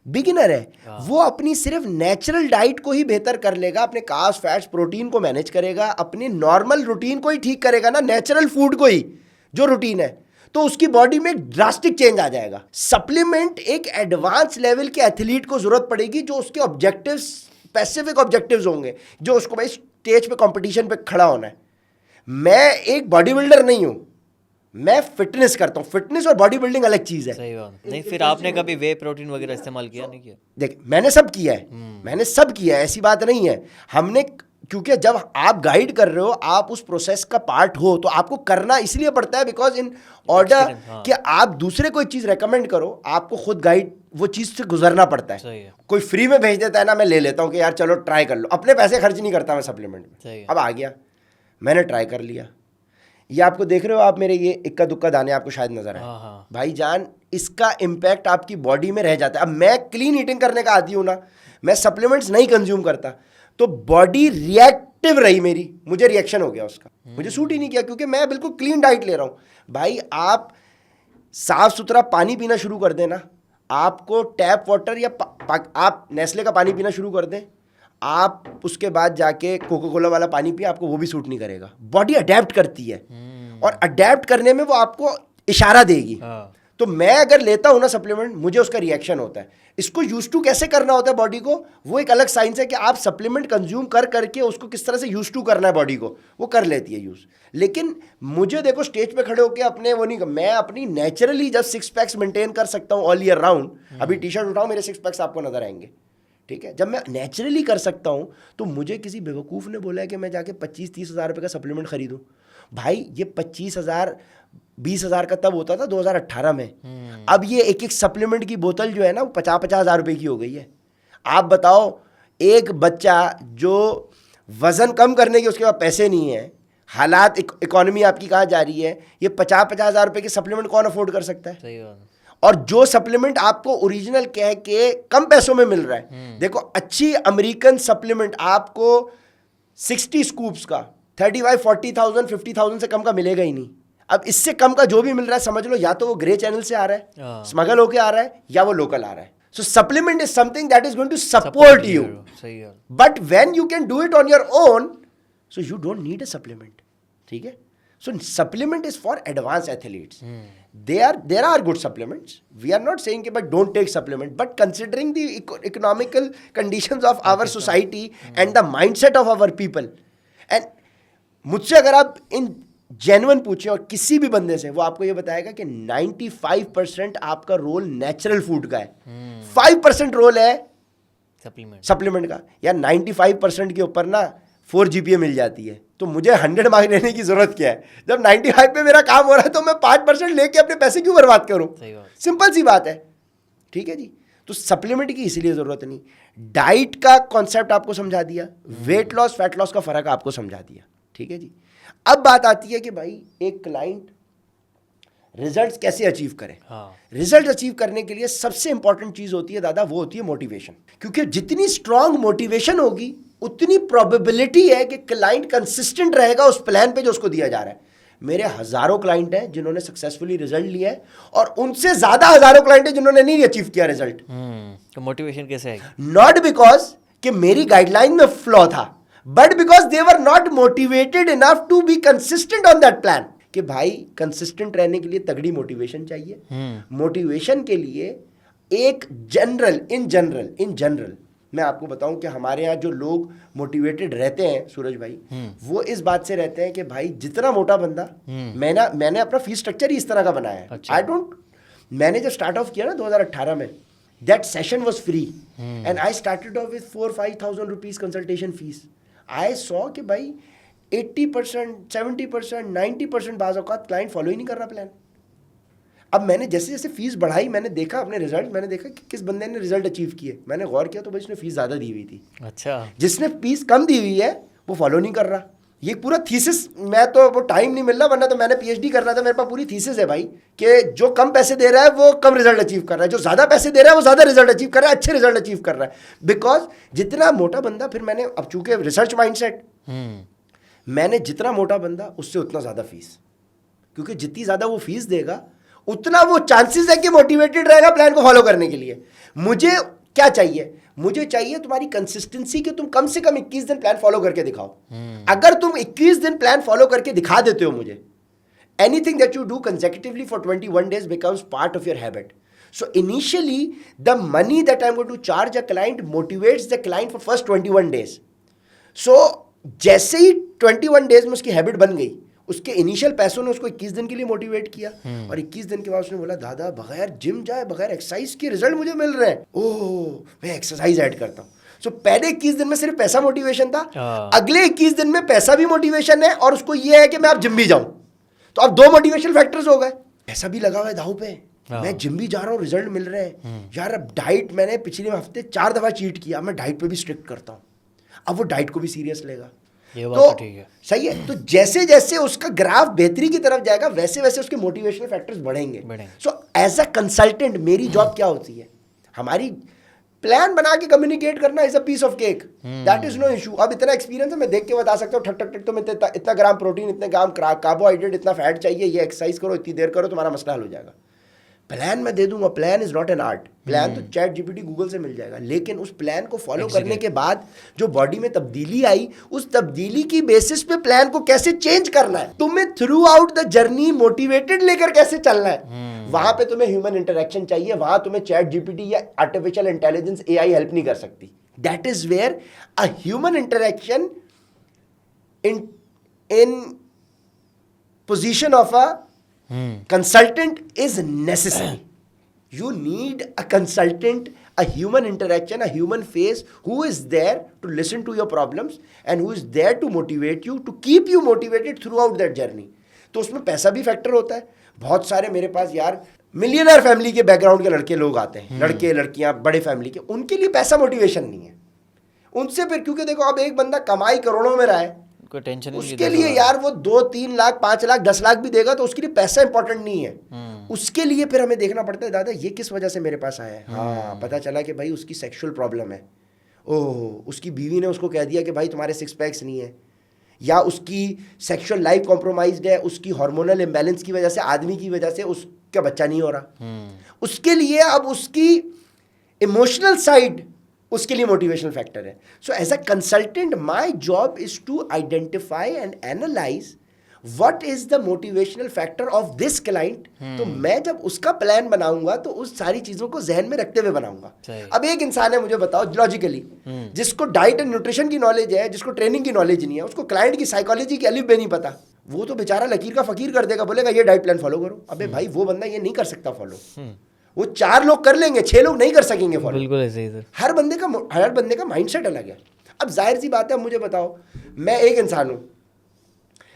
बिगिनर है, वो अपनी सिर्फ नेचुरल डाइट को ही बेहतर कर लेगा, अपने कार्ब्स, फैट्स, प्रोटीन को मैनेज करेगा, अपनी नॉर्मल रूटीन को ही ठीक करेगा ना, नेचुरल फूड को ही जो रूटीन है, तो उसकी बॉडी में ड्रास्टिक चेंज आ जाएगा। सप्लीमेंट एक एडवांस लेवल के एथलीट को जरूरत पड़ेगी जो उसके ऑब्जेक्टिव्स, स्पेसिफिक ऑब्जेक्टिव्स होंगे, जो उसको भाई स्टेज पे कंपटीशन पे खड़ा होना है। मैं एक बॉडी बिल्डर नहीं हूं, मैं फिटनेस करता हूं। फिटनेस और बॉडी बिल्डिंग अलग चीज है। सही बात। नहीं, फिर आपने कभी वे प्रोटीन वगैरह इस्तेमाल किया नहीं किया? देख, मैंने सब किया है, ऐसी बात नहीं है। हमने, क्योंकि जब आप गाइड कर रहे हो, आप उस प्रोसेस का पार्ट हो, तो आपको करना इसलिए पड़ता है बिकॉज इन ऑर्डर कि आप दूसरे कोई चीज रेकमेंड करो, आपको खुद गाइड वो चीज से गुजरना पड़ता है। सही है। कोई फ्री में भेज देता है ना, मैं ले लेता हूँ कि यार चलो ट्राई कर लो, अपने पैसे खर्च नहीं करता मैं सप्लीमेंट में। अब आ गया, मैंने ट्राई कर लिया। ये आपको देख रहे हो आप, मेरे ये इक्का दुक्का दाने आपको शायद नजर आए भाईजान, इसका इम्पैक्ट आपकी बॉडी में रह जाता है। अब मैं क्लीन ईटिंग करने का आदी हूं ना, मैं सप्लीमेंट्स नहीं कंज्यूम करता, तो बॉडी रिएक्टिव रही मेरी, मुझे रिएक्शन हो गया उसका, मुझे सूट ही नहीं किया, क्योंकि मैं बिल्कुल क्लीन डाइट ले रहा हूं। भाई आप साफ सुथरा पानी पीना शुरू कर देना, आपको टैप वाटर या आप नेस्ले का पानी पीना शुरू कर दें, आप उसके बाद जाके कोका कोला वाला पानी पिए, आपको वो भी सूट नहीं करेगा। बॉडी अडेप्ट करती है, और अडेप्ट करने में वो आपको इशारा देगी। तो मैं अगर लेता हूं ना सप्लीमेंट, मुझे उसका रिएक्शन होता है। इसको यूज टू कैसे करना होता है बॉडी को, वो एक अलग साइंस है कि आप सप्लीमेंट कंज्यूम कर करके उसको किस तरह से यूज टू करना है बॉडी को, वो कर लेती है यूज। लेकिन मुझे देखो स्टेज पे खड़े होकर अपने वो नहीं, मैं अपनी नेचुरली जब 6 पैक्स मेंटेन कर सकता हूं ऑल ईयर राउंड, अभी टी शर्ट उठाऊं, मेरे 6 पैक्स आपको नजर आएंगे, ठीक है। जब मैं नेचुरली कर सकता हूं, तो मुझे किसी बेवकूफ़ ने बोला है कि मैं जाके 25-30 हज़ार रुपये का सप्लीमेंट खरीदूं। भाई ये 25,000-20 हज़ार का तब होता था 2018 में। अब ये एक सप्लीमेंट की बोतल जो है ना, वो 50-50 हज़ार रुपये की हो गई है। आप बताओ, एक बच्चा जो वजन कम करने के उसके पास पैसे नहीं है, हालात इकोनॉमी आपकी कहाँ जा रही है, ये 50-50 हज़ार रुपये के सप्लीमेंट कौन अफोर्ड कर सकता है? सही बात। और जो सप्लीमेंट आपको ओरिजिनल कह के कम पैसों में मिल रहा है, देखो अच्छी अमेरिकन सप्लीमेंट आपको 60 स्कूप्स का 35-40,000 50,000 से कम का मिलेगा ही नहीं। अब इससे कम का जो भी मिल रहा है, समझ लो या तो वो ग्रे चैनल से आ रहा है, स्मगल होके आ रहा है, या वो लोकल आ रहा है। So supplement is something that is going to support you, but when you can do it on your own, so you don't need a supplement, ठीक है। So supplement is for advanced athletes. There are good supplements. We are not saying that don't take supplement, but considering the economical conditions of our society and the mindset of our people, and मुझसे अगर आप इन genuine पूछें और किसी भी बंदे से, वो आपको ये बताएगा कि 95% आपका रोल नेचुरल फूड का है, 5% रोल है सप्लीमेंट का, या 95% के ऊपर ना 4 GPA मिल जाती है। तो मुझे 100 मार्क लेने की जरूरत क्या है? जब 95 पे मेरा काम हो रहा है, तो मैं 5% लेके अपने पैसे क्यों बर्बाद करूं? सिंपल सी बात है, ठीक है जी। तो सप्लीमेंट की इसीलिए जरूरत नहीं। डाइट का कॉन्सेप्ट आपको समझा दिया, वेट लॉस फैट लॉस का फर्क आपको समझा दिया, ठीक है जी। अब बात आती है कि भाई एक क्लाइंट रिजल्ट्स कैसे अचीव करे। रिजल्ट अचीव करने के लिए सबसे इंपॉर्टेंट चीज होती है दादा, वो होती है मोटिवेशन। क्योंकि जितनी स्ट्रांग मोटिवेशन होगी, उतनी प्रोबेबिलिटी है कि क्लाइंट कंसिस्टेंट रहेगा उस प्लान पे जो उसको दिया जा रहा है। मेरे हजारों क्लाइंट हैं जिन्होंने सक्सेसफुली रिजल्ट लिया है, और उनसे ज्यादा हजारों क्लाइंट हैं जिन्होंने नहीं अचीव किया रिजल्ट। तो मोटिवेशन कैसे है? नॉट बिकॉज कि मेरी गाइडलाइन में फ्लॉ था, but because they were not motivated enough to be consistent on that plan. कि भाई कंसिस्टेंट रहने के लिए तगड़ी मोटिवेशन चाहिए। मोटिवेशन के लिए एक इन जनरल मैं आपको बताऊं कि हमारे यहाँ जो लोग मोटिवेटेड रहते हैं सूरज भाई, वो इस बात से रहते हैं कि भाई जितना मोटा बंदा, मैंने अपना फीस स्ट्रक्चर ही इस तरह का बनाया है। अच्छा। मैंने जब स्टार्ट ऑफ किया ना 2018 में, that session was free and I started off with 4-5,000 rupees consultation fees. I saw कि भाई 80%, 70%, 90% बाज़ औक़ात क्लाइंट फॉलो ही नहीं कर रहा प्लान। अब मैंने जैसे जैसे फीस बढ़ाई, मैंने देखा अपने रिजल्ट, मैंने देखा कि किस बंदे ने रिजल्ट अचीव किए। मैंने गौर किया तो भाई उसने फीस ज़्यादा दी हुई थी। अच्छा। जिसने फीस कम दी हुई है वो फॉलो नहीं कर रहा। ये पूरा थीसिस, मैं तो वो टाइम नहीं मिल रहा, वरना तो मैंने PhD करना था, मेरे पास पूरी थीसिस है भाई कि जो कम पैसे दे रहा है वो कम रिजल्ट अचीव कर रहा है, जो ज़्यादा पैसे दे रहा है वो ज़्यादा रिजल्ट अचीव कर रहा है, अच्छे रिजल्ट अचीव कर रहा है। बिकॉज जितना मोटा बंदा, फिर मैंने अब चूंकि रिसर्च माइंडसेट, मैंने जितना मोटा बंदा उससे उतना ज़्यादा फीस, क्योंकि जितनी ज़्यादा वो फीस देगा उतना वो चांसेस है कि मोटिवेटेड रहेगा प्लान को फॉलो करने के लिए। मुझे क्या चाहिए? मुझे चाहिए तुम्हारी कंसिस्टेंसी कि तुम कम से कम 21 दिन प्लान फॉलो करके दिखाओ। अगर तुम 21 दिन प्लान फॉलो करके दिखा देते हो मुझे, anything that you do consecutively for 21 days becomes part of your habit. So initially the money that I'm going to charge a client motivates the client for first 21 days. So जैसे ही 21 days में उसकी habit बन गई, उसके initial पैसों ने उसको 21 दिन के लिए मोटिवेट किया, और 21 दिन के बाद उसने बोला दादा बगैर जिम जाए बगैर एक्सरसाइज के रिजल्ट मुझे मिल रहे हैं, ओह मैं एक्सरसाइज ऐड करता हूँ। सो पहले 21 दिन में सिर्फ पैसा मोटिवेशन था, अगले 21 दिन में पैसा भी मोटिवेशन है और उसको ये है कि मैं अब जिम भी जाऊं। तो अब 2 मोटिवेशन फैक्टर्स हो गए, पैसा भी लगा हुआ है दाव पे, मैं जिम भी जा रहा हूँ, रिजल्ट मिल रहे हैं। यार अब डाइट मैंने पिछले हफ्ते 4 दफा चीट किया, मैं डाइट पे भी स्ट्रिक्ट करता हूँ, अब वो डाइट को भी सीरियस लेगा। ये बात तो ठीक है, सही है। तो जैसे जैसे उसका ग्राफ बेहतरी की तरफ जाएगा वैसे वैसे उसके मोटिवेशनल फैक्टर्स बढ़ेंगे। सो एज अ कंसल्टेंट मेरी जॉब क्या होती है? हमारी प्लान बना के कम्युनिकेट करना is a piece of cake, that is no issue. अब इतना एक्सपीरियंस है, मैं देख के बता सकता हूँ ठक ठक ठक, तो इतना ग्राम प्रोटीन, इतने ग्राम कार्बोहाइड्रेट, इतना फैट चाहिए, ये एक्सरसाइज करो, इतनी देर करो, तुम्हारा मसला हल हो जाएगा। प्लान मैं दे दूंगा, plan is not an art. Plan तो चैट जीपीटी गूगल से मिल जाएगा, लेकिन उस प्लान को फॉलो करने के बाद जो बॉडी में तब्दीली आई, उस तब्दीली की बेसिस पे प्लान को कैसे चेंज करना है, तुम्हें through out the journey motivated लेकर कैसे चलना है, वहां पे तुम्हें ह्यूमन इंटरेक्शन चाहिए। वहां तुम्हें चैट जीपीटी या आर्टिफिशियल इंटेलिजेंस एआई हेल्प नहीं कर सकती। That is where a human interaction in position of a consultant is necessary. You need a consultant, a human interaction, a human face who is there to listen to your problems and who is there to motivate you, to keep you motivated throughout that journey. तो उसमें पैसा भी factor होता है। बहुत सारे मेरे पास यार मिलियनर फैमिली के बैकग्राउंड के लड़के लोग आते हैं, लड़के लड़कियां बड़े फैमिली के, उनके लिए पैसा मोटिवेशन नहीं है। उनसे फिर क्योंकि देखो अब एक बंदा कमाई करोड़ों में रहा है, कोई टेंशन नहीं, उसके लिए यार वो 2-3 लाख 5 लाख 10 लाख भी देगा तो उसके लिए पैसा इंपॉर्टेंट नहीं है। उसके लिए फिर हमें देखना पड़ता है दादा ये किस वजह से मेरे पास आया है। हाँ पता चला कि भाई उसकी सेक्सुअल प्रॉब्लम है, ओह उसकी बीवी ने उसको कह दिया कि भाई तुम्हारे 6 पैक्स नहीं है, या उसकी सेक्सुअल लाइफ कॉम्प्रोमाइज्ड है, उसकी हार्मोनल इम्बैलेंस की वजह से, आदमी की वजह से उसका बच्चा नहीं हो रहा। उसके लिए अब उसकी इमोशनल साइड उसके लिए मोटिवेशनल फैक्टर है। So as a consultant my job is to identify and analyse what is the motivational factor of this client. तो मैं जब उसका प्लान बनाऊंगा तो उस सारी चीजों को जहन में रखते हुए बनाऊंगा। अब एक इंसान है, मुझे बताओ लॉजिकली, जिसको डाइट एंड न्यूट्रिशन की नॉलेज है, जिसको ट्रेनिंग की नॉलेज नहीं है, उसको क्लाइंट की साइकोलॉजी की अलिफ बे नहीं पता, वो तो बेचारा लकीर का फकीर कर देगा, बोलेगा ये डाइट प्लान फॉलो करो। अबे भाई वो बंदा ये नहीं कर सकता फॉलो, वो 4 लोग कर लेंगे, 6 लोग नहीं कर सकेंगे फॉलो। बिल्कुल ऐसे ही सर। हर बंदे का माइंडसेट अलग है। अब जाहिर सी बात है, मुझे बताओ मैं एक इंसान हूं,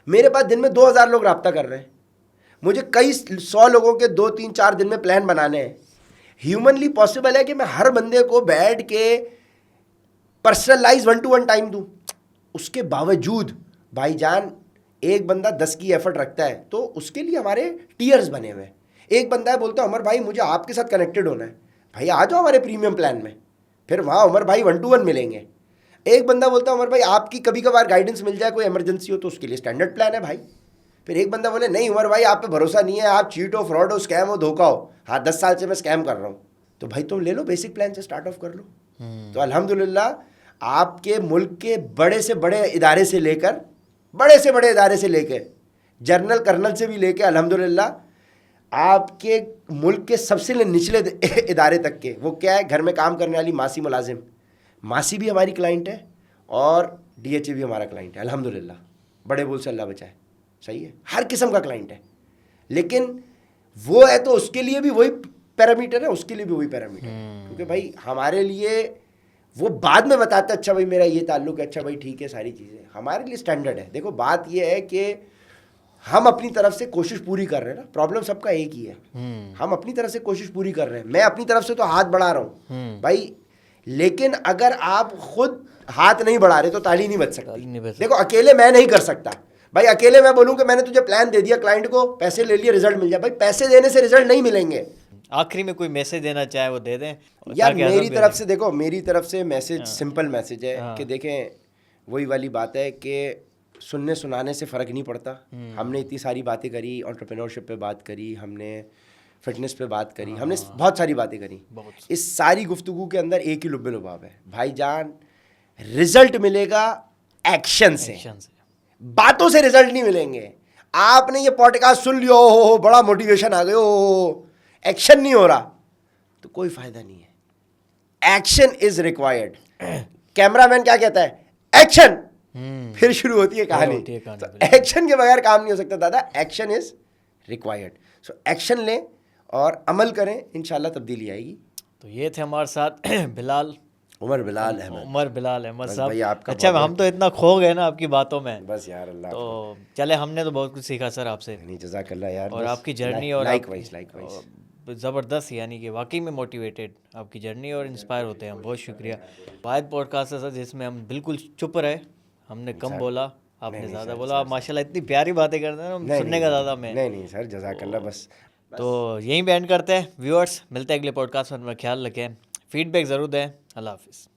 मेरे पास दिन में 2000 लोग राब्ता कर रहे हैं, मुझे कई 100 लोगों के 2-3-4 दिन में प्लान बनाने हैं। ह्यूमनली पॉसिबल है कि मैं हर बंदे को बैठ के पर्सनलाइज 1-to-1 टाइम दूं? उसके बावजूद भाईजान एक बंदा 10 की एफर्ट रखता है तो उसके लिए हमारे टीयर्स बने हुए हैं। एक बंदा है बोलता है उमर भाई मुझे आपके साथ कनेक्टेड होना है, भाई आ जाओ हमारे प्रीमियम प्लान में, फिर वहाँ उमर भाई 1-to-1 मिलेंगे। एक बंदा बोलता है उमर भाई आपकी कभी कभार गाइडेंस मिल जाए, कोई इमरजेंसी हो तो उसके लिए स्टैंडर्ड प्लान है भाई। फिर एक बंदा बोले नहीं उमर भाई आप पे भरोसा नहीं है, आप चीट हो, फ्रॉड हो, स्कैम हो, धोखा हो, हाँ 10 साल से मैं स्कैम कर रहा हूँ, तो भाई तुम ले लो बेसिक प्लान से स्टार्ट ऑफ कर लो। तो अल्हम्दुलिल्लाह आपके मुल्क के बड़े से बड़े इदारे से लेकर जनरल कर्नल से भी लेकर अल्हम्दुलिल्लाह आपके मुल्क के सबसे निचले इदारे तक के, वो क्या है, घर में काम करने वाली मासी मुलाजिम, मासी भी हमारी क्लाइंट है और डीएचए भी हमारा क्लाइंट है अल्हम्दुलिल्लाह, बड़े बोल से अल्लाह बचाए, सही है, हर किस्म का क्लाइंट है। लेकिन वो है तो उसके लिए भी वही पैरामीटर है, उसके लिए भी वही पैरामीटर है, क्योंकि भाई हमारे लिए वो बाद में बताते अच्छा भाई मेरा ये ताल्लुक है, अच्छा भाई ठीक है, सारी चीज़ें हमारे लिए स्टैंडर्ड है। देखो बात ये है कि हम अपनी तरफ से कोशिश पूरी कर रहे हैं ना, प्रॉब्लम सबका एक ही है, हम अपनी तरफ से कोशिश पूरी कर रहे हैं, मैं अपनी तरफ से तो हाथ बढ़ा रहा हूँ भाई, लेकिन अगर आप खुद हाथ नहीं बढ़ा रहे तो ताली नहीं बच सकती। देखो अकेले मैं नहीं कर सकता भाई, अकेले मैं बोलूँ कि मैंने तुझे प्लान दे दिया, क्लाइंट को पैसे ले लिए, रिजल्ट मिल जाए, भाई पैसे देने से रिजल्ट नहीं मिलेंगे। आखिरी में कोई मैसेज देना चाहे वो दे दें यार। मेरी तरफ से देखो, मेरी तरफ से मैसेज सिंपल मैसेज है कि देखें वही वाली बात है कि सुनने सुनाने से फ़र्क नहीं पड़ता। हमने इतनी सारी बातें करी, एंटरप्रेन्योरशिप पे बात करी, हमने फिटनेस पे बात करी, हमने बहुत सारी बातें करी। बहुत। इस सारी गुफ्तगू के अंदर एक ही लुब्बे लुभाव है भाईजान, रिजल्ट मिलेगा एक्शन से, एक्शन से। बातों से रिजल्ट नहीं मिलेंगे। आपने ये पॉडकास्ट सुन लियो, हो बड़ा मोटिवेशन आ गया, हो एक्शन नहीं हो रहा, तो कोई फायदा नहीं है। Action is required. कैमरामैन क्या कहता है? एक्शन। फिर शुरू होती है कहानी। तो एक्शन के बगैर काम नहीं हो सकता दादा, action is required. So action लें और अमल करें, इंशाल्लाह तब्दीली आएगी। तो ये थे हमारे साथ बिलाल, उमर बिलाल अहमद। उमर बिलाल अहमद बस साहब। भाई आपका अच्छा, बहुत- हम तो इतना खो गए ना आपकी बातों में। बस यार अल्लाह तो चले, हमने तो बहुत कुछ सीखा सर आपसे, नहीं, जज़ाकल्लाह यार। और बस आपकी जर्नी और लाइकवाइज लाइकवाइज। ज़बरदस्त, यानी कि वाकई में मोटिवेटेड आपकी जर्नी और इंस्पायर होते हैं हम। बहुत शुक्रिया। वाहिद पॉडकास्ट है सर जिसमें हम बिल्कुल चुप रहे, हमने कम बोला, आपने ज़्यादा बोला। आप माशाल्लाह इतनी प्यारी बातें करते हैं ना, सुनने का ज़्यादा में। नहीं सर, जज़ाकल्लाह। बस तो यहीं पे एंड करते हैं व्यूअर्स, मिलते हैं अगले पॉडकास्ट में। अपना ख्याल रखें, फीडबैक ज़रूर दें। अल्लाह हाफिज़।